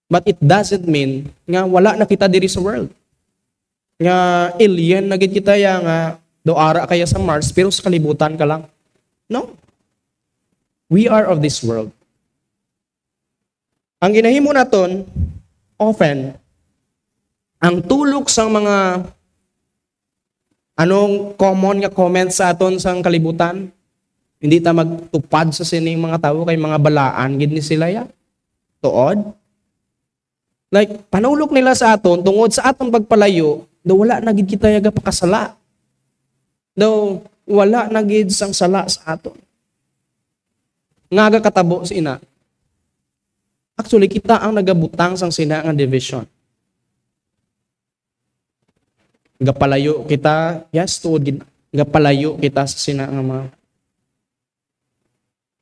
But it doesn't mean nga wala na kita diri sa world. Nga alien na gid kita ya nga do ara kaya sa Mars pero sa kalibutan ka lang. No. We are of this world. Ang ginahimo naton often ang tulok sa mga anong common nga comment sa aton sang kalibutan, hindi ta magtupad sa sining mga tao kay mga balaan gid ni sila ya. Tuod. Like panulok nila sa aton tungod sa atong pagpalayo, daw wala na gid kita yaga pakasala. Daw wala na gid sang sala sa aton. Nga katabo sa ina. Actually kita ang nagabutang sang sina nga division. Gapalayo kita, yes, tuod gapalayo kita sa sina nga mga.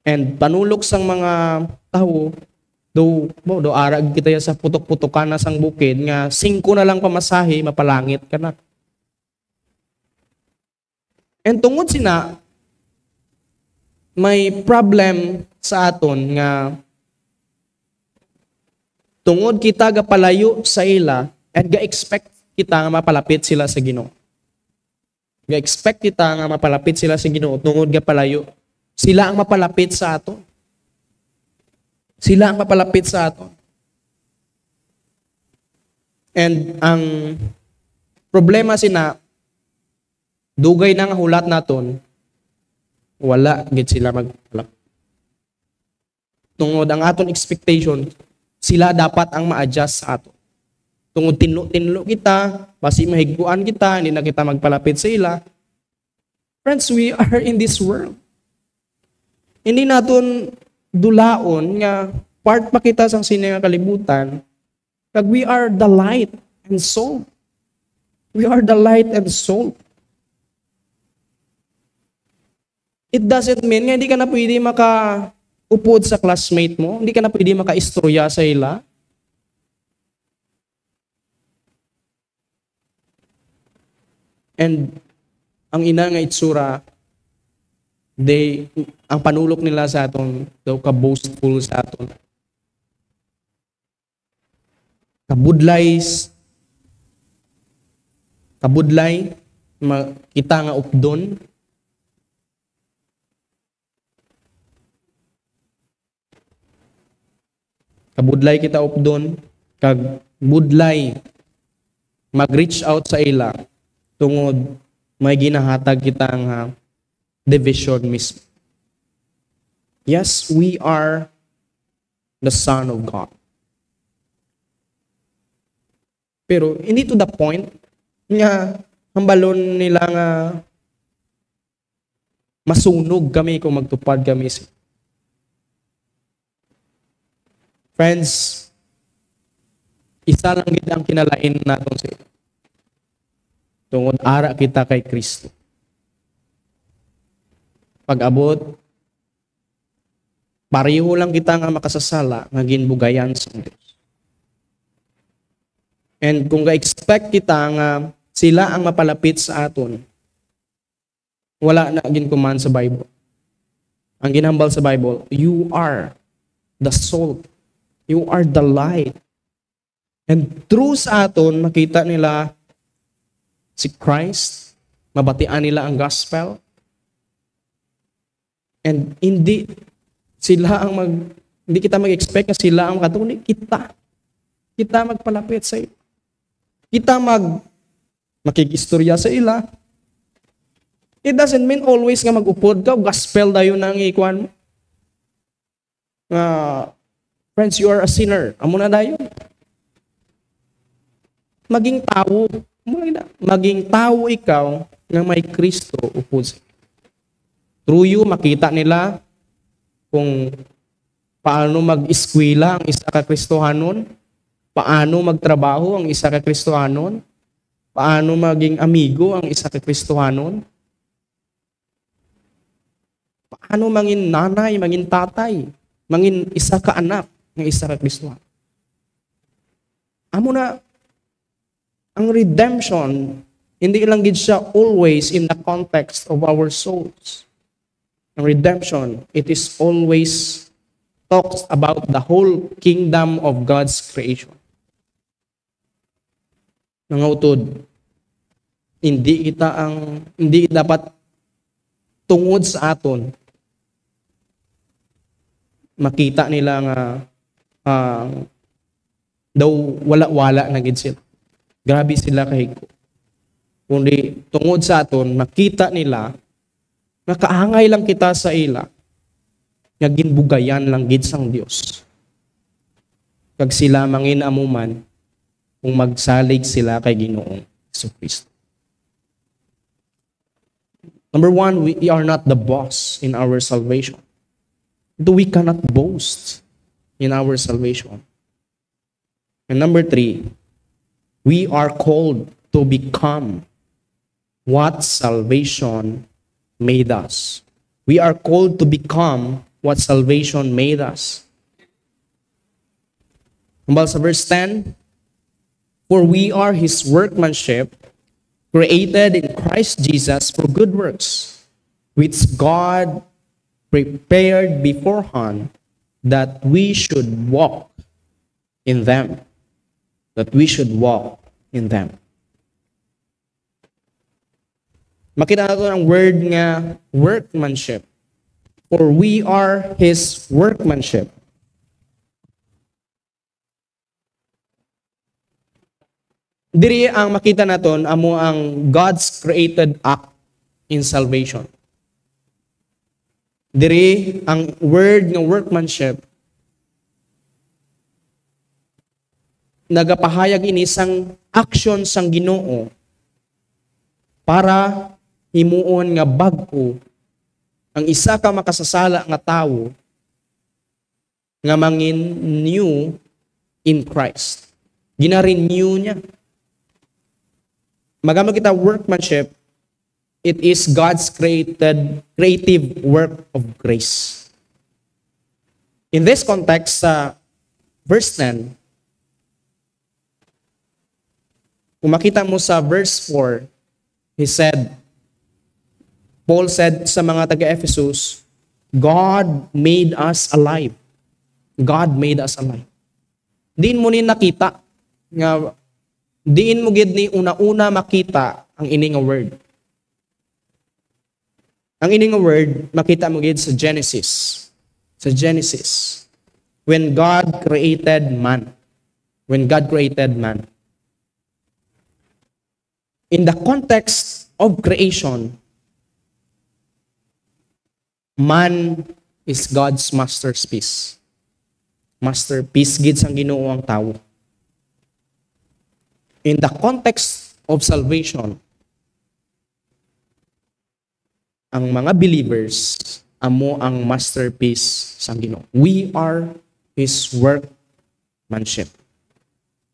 And panulok sang mga tao, do arag kita sa putok-putokan na sang bukid nga 5 na lang pamasahe mapalangit ka na. And tungod sina may problem sa aton nga tungod kita gapalayo sa ila and ga-expect kita nga mapalapit sila sa Ginoo. Ga-expect kita nga mapalapit sila sa Ginoo tungod gapalayo. Sila ang mapalapit sa aton. Sila ang mapalapit sa aton. And ang problema sina dugay na nga hulat naton, wala gid sila magpalapit. Tungod ang aton expectation, sila dapat ang ma-adjust sa aton. Tungod tinlo kita, basi mahiguan kita, hindi na kita magpalapit sa ila. Friends, we are in this world. Hindi naton dulaon nga part pa kita sang sini nga kalibutan. Kag we are the light and salt. We are the light and salt. It doesn't mean nga hindi ka na pwede makaupod sa classmate mo, hindi ka na pwede makaistorya sa ila. And ang ina nga itsura, ang panulok nila sa aton, daw ka-boastful sa aton. Kabudlay, kita nga updon. Kabudlay kita updon, kag budlay, mag-reach out sa ila, tungod may ginahatag kita nga division mismo. Yes, we are the Son of God. Pero hindi to the point nga hambalon nila nga masunog kami kung magtupad kami. Friends, isa lang gid ang kinalain naton sa tungod ara kita kay Kristo. Pag-abot, pareho lang kita nga makasasala nga ginbugayan sa Dios. And kung ga-expect kita nga sila ang mapalapit sa aton, wala na ginkuman sa Bible. Ang ginhambal sa Bible, you are the salt. You are the light. And through sa aton, makita nila si Christ, mabatian nila ang gospel. And hindi kita mag-expect na sila ang makatulong. Kita magpalapit sa iyo. Kita makikistorya sa ila. It doesn't mean always nga mag-upod ka, gospel dayon na ang ikuan mo. Friends, you are a sinner. Amo na dayon. Maging tao ikaw nga may Kristo upod sa iyo. Through you, makita nila kung paano mag-eskwela ang isa ka Kristohanon, paano magtrabaho ang isa ka Kristohanon, paano maging amigo ang isa ka Kristohanon, paano mangin nanay, mangin tatay, mangin isa ka anak ng isa ka Kristohanon. Amo na, ang redemption, hindi lang gid siya always in the context of our souls. Ang redemption, it is always talks about the whole kingdom of God's creation. Nangautod, hindi dapat tungod sa aton makita nila nga daw wala-wala na gid sila. Grabe sila kahigko. Kundi tungod sa aton makita nila nakaangay lang kita sa ila nga ginbugayan lang gid sang Dios. Kag sila mangin amuman kung magsalig sila kay Ginoong Jesucristo. Number one, we are not the boss in our salvation. We cannot boast in our salvation. And number three, we are called to become what salvation made us. We are called to become what salvation made us. Kumbal sa verse 10, for we are His workmanship, created in Christ Jesus for good works, which God prepared beforehand that we should walk in them. That we should walk in them. Makita natin ang word nga workmanship. For we are His workmanship. Diri ang makita naton amo ang God's created act in salvation. Diri ang word nga workmanship nagapahayag ini sang action sang Ginoo para himuon nga bag-o ang isa ka makasasala nga tawo nga mangin new in Christ. Gina-renew niya. Magamit kita workmanship, it is God's creative work of grace. In this context, sa verse 10, kung makita mo sa verse 4, Paul said sa mga taga-Ephesus, God made us alive. God made us alive. Diin mo ni nakita, nga diin mo gid ni una-una makita ang ini nga word. Ang ini nga word, makita mo gid sa Genesis. Sa Genesis. When God created man. When God created man. In the context of creation, Man is God's masterpiece. Masterpiece gid sang Ginoo ang tawo. In the context of salvation, ang mga believers amo ang masterpiece sang Ginoo. We are His workmanship.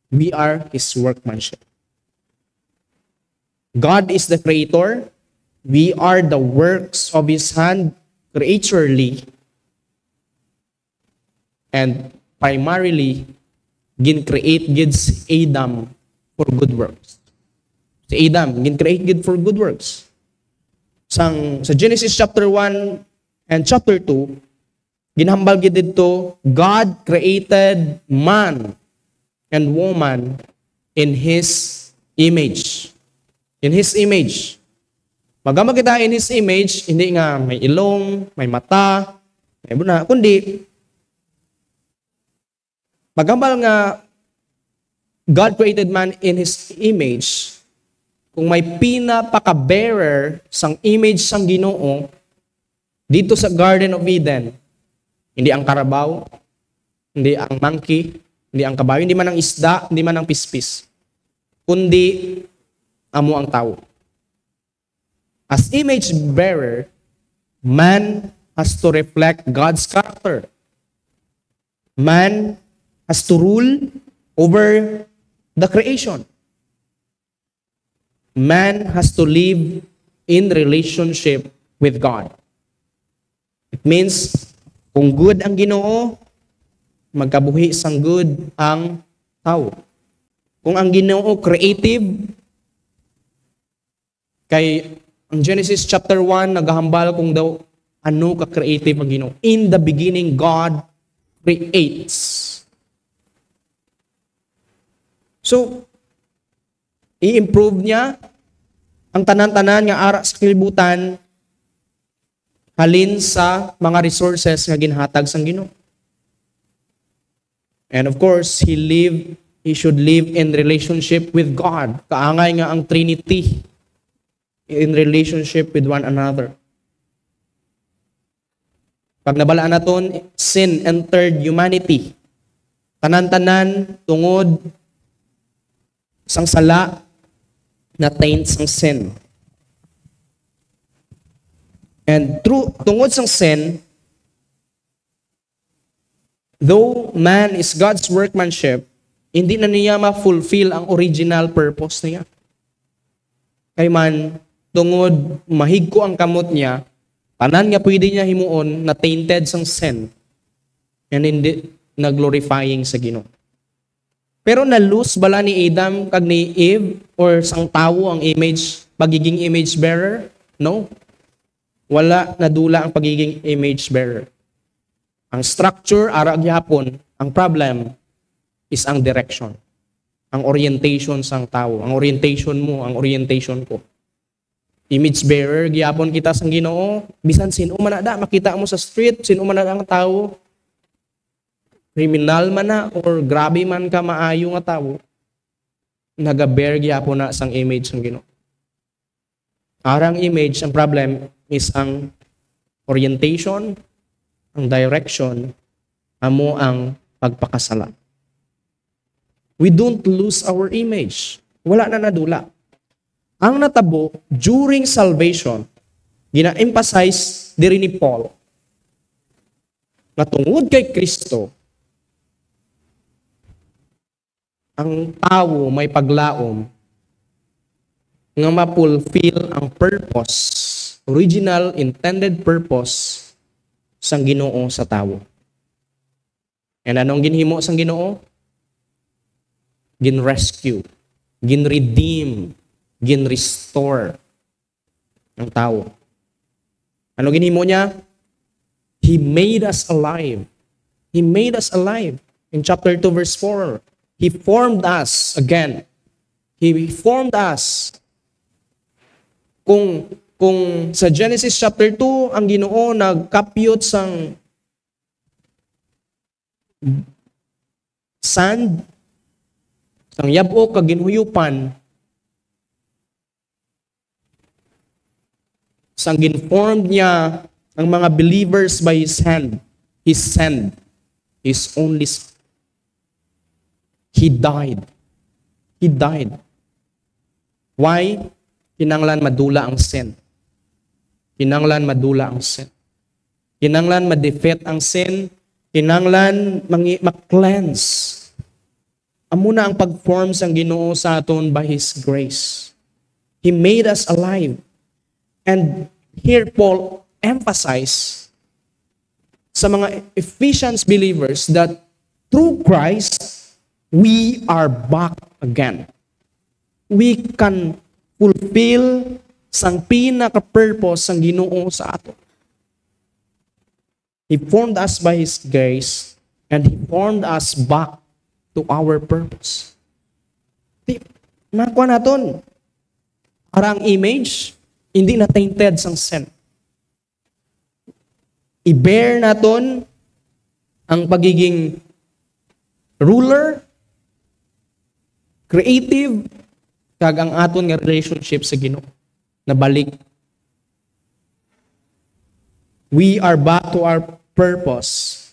We are His workmanship. God is the creator. We are the works of His hand creaturely. And primarily, gin-create gid si Adam for good works. Si Adam, gin-create gid for good works. Sa Genesis chapter 1 and chapter 2, ginhambal gid dito, God created man and woman in His image. In His image. Pagka kita in His image, hindi nga may ilong, may mata, may buna, kundi pagkambal nga God created man in His image, kung may pinapaka-bearer sang image sang Ginoo dito sa Garden of Eden, hindi ang karabaw, hindi ang monkey, hindi ang kabayo, hindi man ang isda, hindi man ang pispis, kundi amo ang tao. As image bearer, man has to reflect God's character. Man has to rule over the creation. Man has to live in relationship with God. It means, kung good ang Ginoo, magkabuhi sang good ang tao. Kung ang Ginoo creative, kay ang Genesis chapter 1 naghahambal kung daw ano ka creative ang Ginoo. In the beginning, God creates. So, i-improve niya ang tanan-tanan nga ara sa kalibutan halin sa mga resources nga ginhatag sang Ginoo. And of course, he should live in relationship with God. Kaangay nga ang Trinity in relationship with one another. Pag nabalaan naton, sin entered humanity. Tanan-tanan tungod sang sala na taint sang sin. And tungod sang sin, though man is God's workmanship, hindi na niya ma-fulfill ang original purpose niya. Kay man, tungod mahigko ang kamot niya, tanan nga pwede niya himuon na tainted sang sin and hindi na glorifying sa Ginoo. Pero na-lose bala ni Adam kag ni Eve or sang tawo ang image, pagiging image bearer? No. Wala nadula ang pagiging image bearer. Ang structure ara gyapon, ang problem is ang direction. Ang orientation sang tawo, ang orientation mo, ang orientation ko. Image bearer gyapon kita sang Ginoo, bisan sino man na makita mo sa street, sino man na ang tawo, criminal man na or grabe man ka maayo nga tawo, naga-bear gyapon na sang image sang Ginoo. Arang image, ang problem is ang orientation, ang direction, amo ang pagpakasala. We don't lose our image. Wala na nadula. Ang natabo, during salvation, gina-emphasize diri ni Paul, na tungod kay Kristo, ang tao may paglaom nga ma-fulfill ang purpose, original intended purpose sang Ginoo sa tao. And anong ginhimo sang Ginoo? Gin-rescue, gin-redeem, gin-restore ang tao. Ano ginhimo niya? He made us alive. He made us alive. In chapter 2 verse 4, He formed us again. He formed us. Kung sa Genesis chapter 2, ang Ginoo nagkapyot sang sand, sang yabok kag ginhuyupan, sang ginformed niya ang mga believers by His hand. He sent His only Son. He died. He died. Why? Kinanglan madula ang sin. Kinanglan madula ang sin. Kinanglan ma-defeat ang sin. Kinanglan ma-cleanse. Amo na ang pag-form sang Ginoo sa aton by His grace. He made us alive. And here Paul emphasized sa mga Ephesians believers that through Christ, we are back again. We can fulfill sang pinaka-purpose sang Ginoo sa ato. He formed us by His grace and He formed us back to our purpose. Nakuha naton. Para ang image, hindi na tainted sang sin. I-bear naton ang pagiging ruler, creative, kag ang aton nga relationship sa Ginoo na balik. We are back to our purpose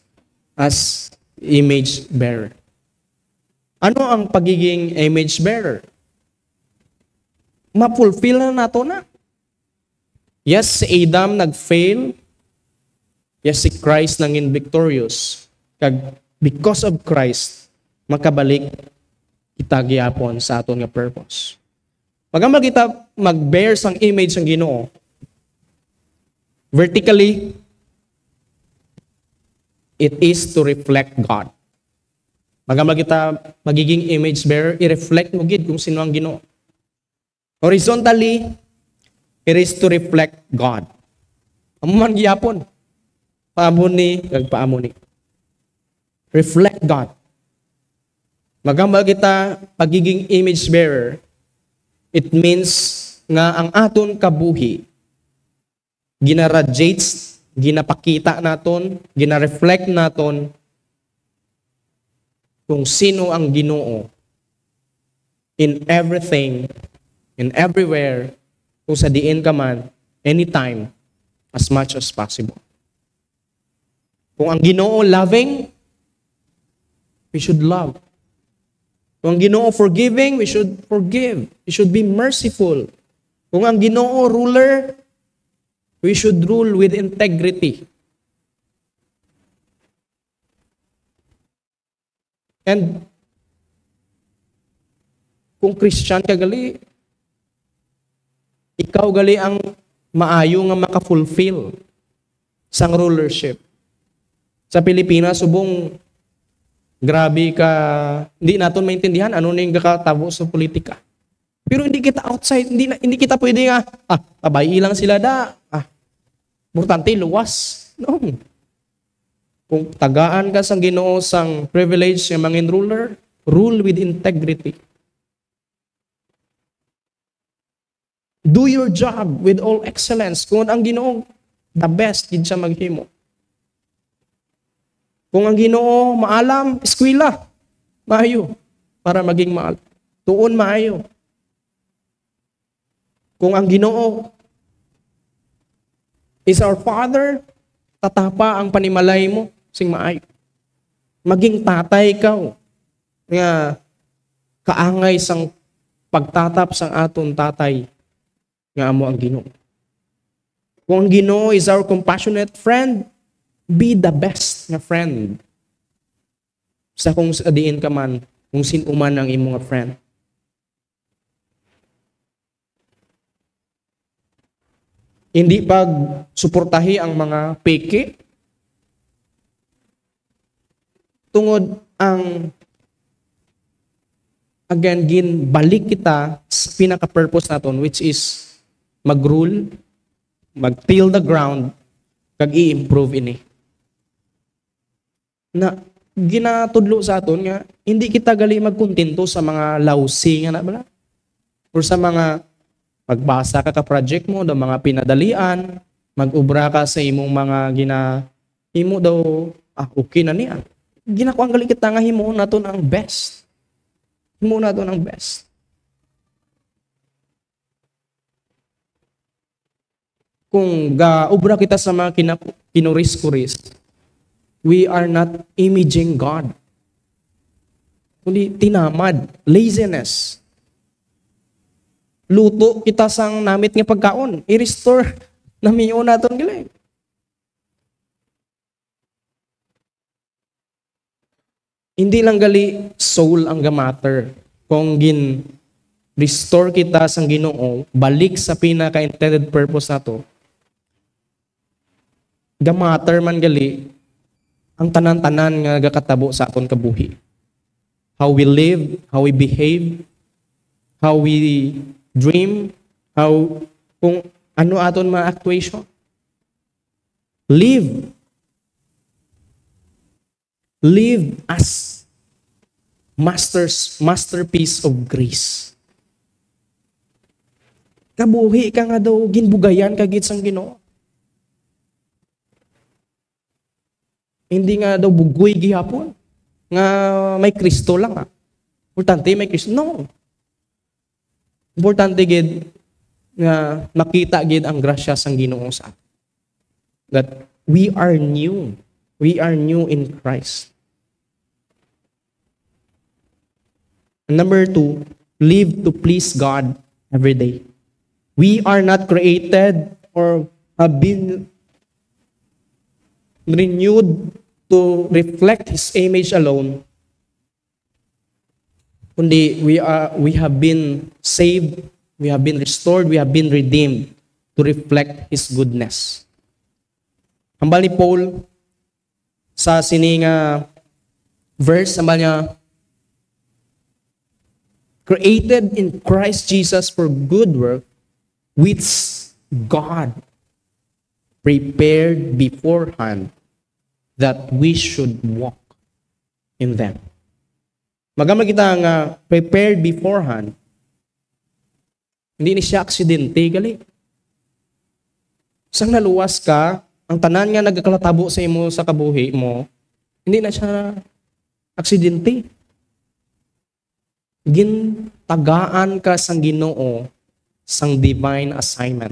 as image bearer. Ano ang pagiging image bearer? Ma-fulfill na nato na. Yes, si Adam nag-fail. Yes, si Christ nangin victorious. Kag because of Christ, makabalik kita gyapon sa aton nga purpose. Pagamba kita mag-bear sang image sang Ginoo, vertically, it is to reflect God. Pagamba kita magiging image bearer, i-reflect mo gid kung sino ang Ginoo. Horizontally, it is to reflect God. Amo man gyapon. Paamon ni kag paamon ni. Reflect God. Magamba kita pagiging image bearer, it means nga ang aton kabuhi ginaradiates, ginapakita naton, ginareflect naton kung sino ang Ginoo in everything, in everywhere, kung sa diin ka man, anytime, as much as possible. Kung ang Ginoo loving, we should love. Kung ang Ginoo forgiving, we should forgive. We should be merciful. Kung ang Ginoo ruler, we should rule with integrity. And kung Christian ka gali, ikaw gali ang maayo nga maka-fulfill sang rulership. Sa Pilipinas, subong grabe ka, hindi natin maintindihan ano na yung kakatabo sa politika. Pero hindi kita outside, hindi kita pwede nga, tabay ilang sila da, importante, luwas. No. Kung tagaan ka sang Ginoo sang privilege ng mga ruler, rule with integrity. Do your job with all excellence. Kung ang Ginoo, the best, gid siya maghimo. Kung ang Ginoo maalam, eskwela, maayo, para maging maalam. Tuon maayo. Kung ang Ginoo is our Father, tatapa ang panimalay mo, sing maayo. Maging tatay ka, nga kaangay sang pagtatap sang aton tatay, nga amo ang Ginoo. Kung ang Ginoo is our compassionate friend, be the best nga friend. Sa kung sadiin ka man, kung sino man ang imong friend. Hindi pag suportahi ang mga peke, tungod ang again balik kita sa pinaka-purpose naton, which is mag-rule, mag-till the ground, kag i-improve ini. Na ginatudlo sa aton nga hindi kita gali magkontento sa mga lawsi nga na bala, or sa mga magbasa ka project mo daw mga pinadalian, mag-ubra ka sa imong mga imo daw okay na niya. Ginakuan gali kita nga himo naton ang best. Himo naton ang best. kung gaobra kita sa mga kinuris-kuris, we are not imaging God. Kundi tinamad, laziness. Luto kita sang namit nga pagkaon, i-restore namiyo naton gali. Hindi lang gali soul ang gamatter. Kung restore kita sang Ginoo, balik sa pinaka-intended purpose nato, gamatter man gali ang tanan-tanan nga gakatabo sa aton kabuhi. How we live, how we behave, how we dream, kung ano aton mga actuation. Live as masterpiece of grace. Kabuhi ka nga daw, ginbugayan kagit sang Ginoo. Hindi nga daw bugoy gihapon. Nga may Kristo lang Importante may Kristo. No. Importante gid nga makita gid ang grasya sang Ginoo sa atin. That we are new. We are new in Christ. And number 2, live to please God every day. We are not created or have been renewed to reflect His image alone. Kundi we have been saved, we have been restored, we have been redeemed to reflect His goodness. Hambal ni Paul sa sining verse, hambal niya, created in Christ Jesus for good work, which God prepared beforehand that we should walk in them. Magamit kita nga prepared beforehand, hindi ni siya aksidente, gali. Isang naluwas ka, ang tanan nga nagkalatabo sa imo sa kabuhi mo, hindi na siya aksidente. Gintagaan ka sang Ginoo sang divine assignment.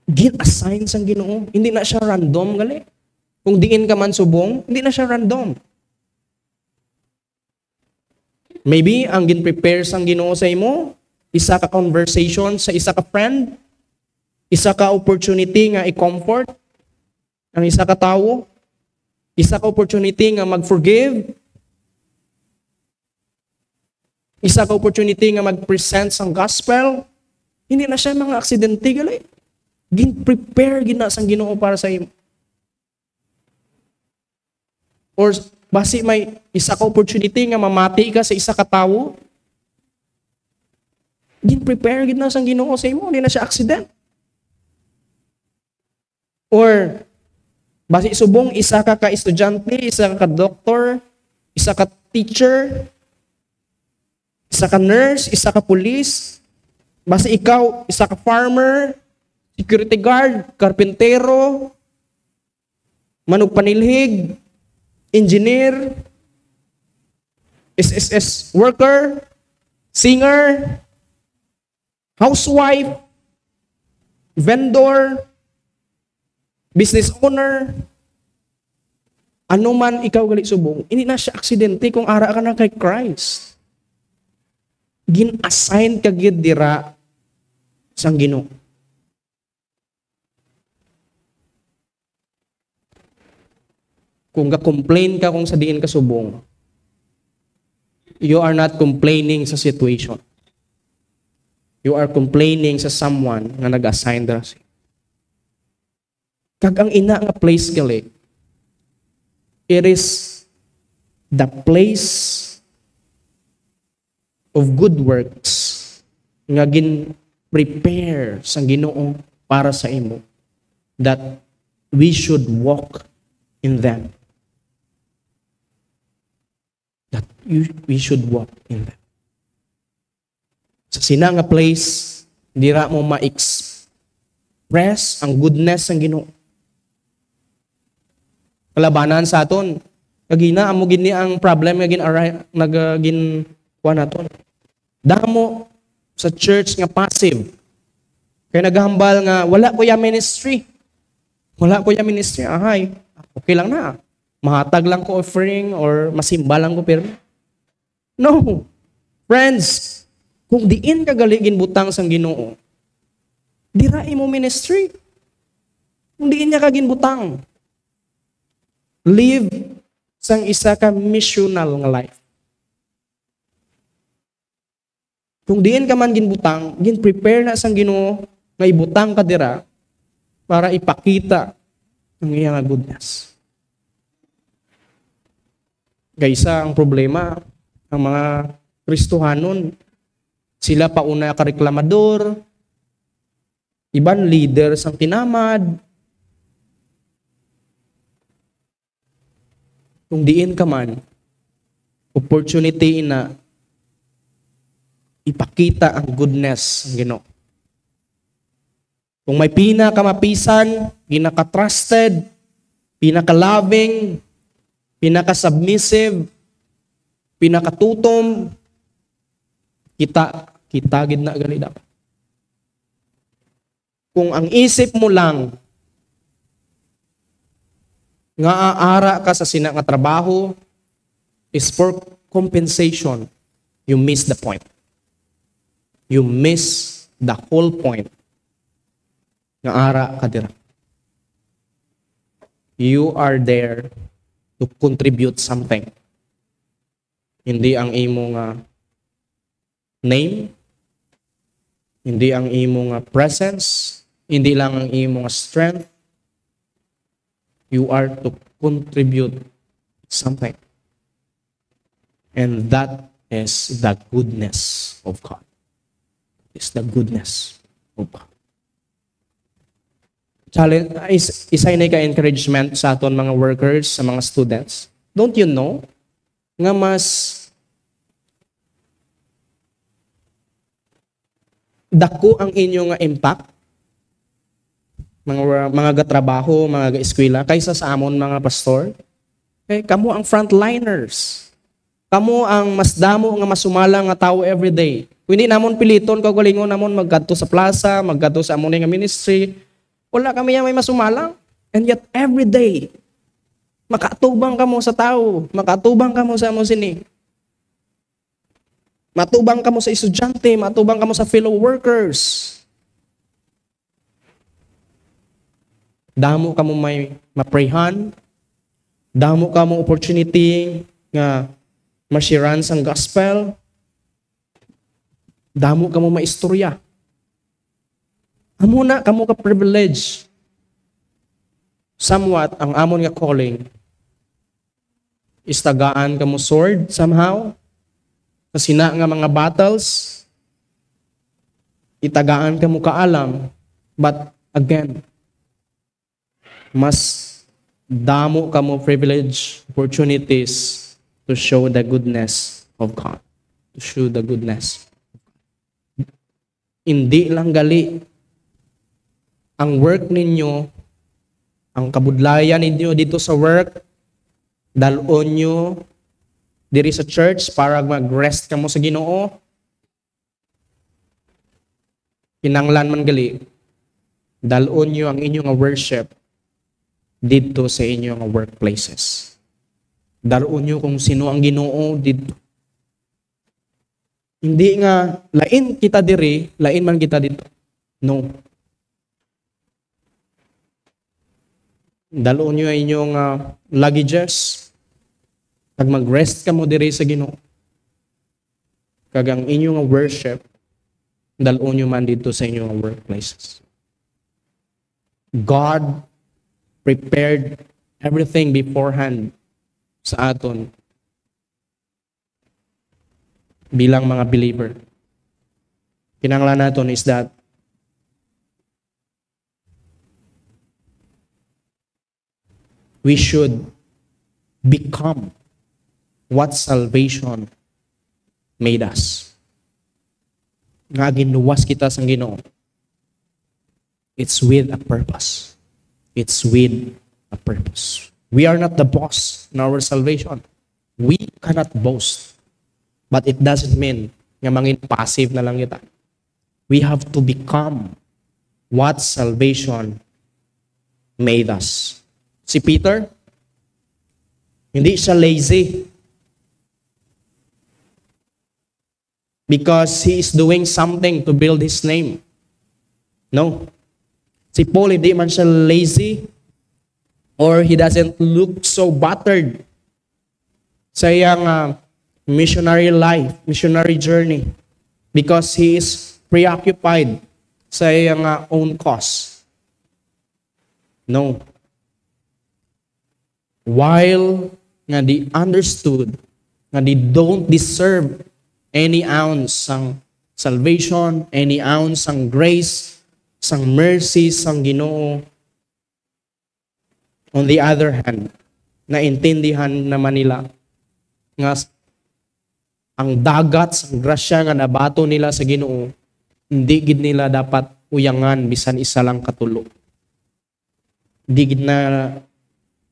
Gin-assign sang Ginoo. Hindi na siya random, gali. Kung diin ka man subong, hindi na siya random. Maybe ang gin-prepare sang Ginoo sa imo, isa ka conversation sa isa ka friend, isa ka opportunity nga i-comfort ang isa ka tawo, isa ka opportunity nga mag-forgive, isa ka opportunity nga mag-present sang gospel. Hindi na siya mga aksidente, gali. Gin-prepare gina sang Ginoo para sa imo. Or basi may isa ka opportunity nga mamati ka sa isa ka tawo, gin-prepare gina sang Ginoo sa imo, hindi na siya accident. Or basi subong isa ka estudyante, isa ka doktor, isa ka teacher, isa ka nurse, isa ka police, basi ikaw isa ka farmer, security guard, karpentero, manugpanilhig, engineer, SSS worker, singer, housewife, vendor, business owner, ano man ikaw gali subong, hindi na siya aksidente kung ara ka na kay Christ. Gin-assign ka gid dira sang Ginoo. Kung ga-complain ka kung sa diin ka subong, you are not complaining sa situation. You are complaining sa someone nga nag-assign dira. Kag ang ina nga place gali, it is the place of good works nga gin-prepare sa Ginoo para sa imo, that we should walk in them. That we should walk in them. Sa sina nga place, dira mo ma-express ang goodness ng Ginoo. Kalabanan sa aton, kagina amo gini ang problem nga kuha naton. Damo sa church nga passive, Kaya naghambal nga, wala ko ya ministry. Wala ko ya ministry. Ahay, okay lang na. Mahatag lang ko offering or masimba lang ko pero no. Friends, kung diin ka galigin butang sang Ginoo, dirain mo ministry. Kung diin niya ka ginbutang, live sang isa ka missional nga life. Kung diin ka man ginbutang, gin-prepare na sang Ginoo nga ibutang ka dira para ipakita ang iyang goodness. Kaysa ang problema, ang mga Kristohanon, sila pauna ka reklamador, iban leader sang tinamad. Kung diin ka man, opportunity na ipakita ang goodness ng Ginoo. Kung may pinakamapisan, pinaka-trusted, pinaka-loving, pinaka-submissive, pinaka-tutom, kita gid na gali dapat. Kung ang isip mo lang nga aara ka sa sina nga trabaho is for compensation, you miss the point. You miss the whole point. Nga ara ka dira. You are there to contribute something. Hindi ang imo nga name, hindi ang imo nga presence, hindi lang ang imo nga strength. You are to contribute something. And that is the goodness of God. It's the goodness of God. Challenge, isa na ka-encouragement sa aton mga workers, sa mga students. Don't you know nga mas dako ang inyo nga impact mga gatrabaho, mga ga-eskwela kaysa sa amon mga pastor? Okay, kamo ang frontliners. Kamo ang mas damo nga masumala nga tao everyday. Kung hindi namon piliton, kagalingon namon maggadto sa plaza, maggadto sa amon nga ministry, wala kami yang may masumalang. And yet, every day, makatubang ka mo sa tao, makatubang ka mo sa amon sini. Matubang ka mo sa estudyante, matubang ka mo sa fellow workers. Damo ka mo may maprayhan, damo ka mo opportunity nga ma-sharean sang gospel, damo ka mo maistorya. Amo na kamo ka privilege. Somewhat ang amon nga calling is tagaan kamo sword somehow. Kasi na nga mga battles, itagaan kamo kaalam. But again, mas damo kamo privilege opportunities to show the goodness of God. To show the goodness. Hindi lang gali ang work ninyo, ang kabudlayan ninyo dito sa work, dalon nyo diri sa church para mag-rest ka mo sa Ginoo. Kinanglan man gali, dalon nyo ang inyong worship dito sa inyong workplaces. Dalon nyo kung sino ang Ginoo dito. Hindi nga, lain kita diri, lain man kita dito. No. Dalon nyo inyong luggages. Pag mag-rest ka mo diri sa Ginoo. Kag ang inyong worship, dalon nyo man dito sa inyong workplaces. God prepared everything beforehand sa aton bilang mga believer. Kinanglan naton is that we should become what salvation made us. Nga ginuwas kita sa Ginoo. It's with a purpose. It's with a purpose. We are not the boss in our salvation. We cannot boast. But it doesn't mean nga mangin passive na lang kita. We have to become what salvation made us. Si Peter, hindi siya lazy. Because he is doing something to build his name. No. Si Paul, hindi man siya lazy or he doesn't look so battered sa iyang missionary life, missionary journey because he is preoccupied sa iyang own cause. No. While nga they understood nga they don't deserve any ounce sang salvation, any ounce sang grace, sang mercy, sang Ginoo. On the other hand, naintindihan naman nila nga ang dagat sang grasya nga nabato nila sa Ginoo, hindi gid nila dapat uyangan bisan isa lang katulo. Hindi gid na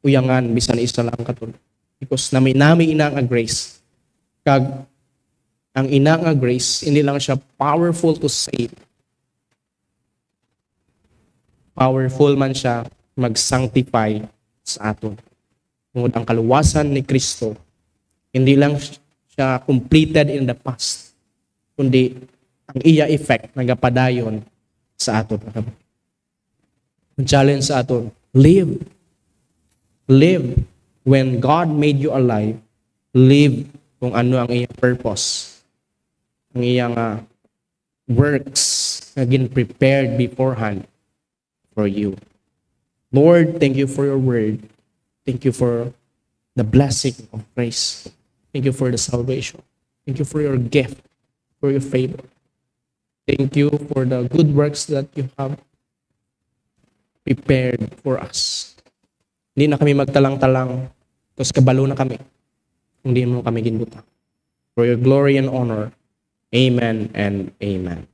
uyangan bisan isa lang katulo. Because nami ina nga grace. Kag ang ina nga grace, hindi lang siya powerful to save. Powerful man siya mag-sanctify sa aton. Tungod ang kaluwasan ni Kristo, hindi lang siya completed in the past, kundi ang iya effect nagapadayon sa aton. Ang challenge sa aton, live. Live when God made you alive. Live kung ano ang iyang purpose. Ang iyang works na gin-prepared beforehand for you. Lord, thank you for your word. Thank you for the blessing of grace. Thank you for the salvation. Thank you for your gift, for your favor. Thank you for the good works that you have prepared for us. Hindi na kami magtalang-talang kasi kabalo na kami. Hindi mo kami ginbuta. For your glory and honor. Amen and amen.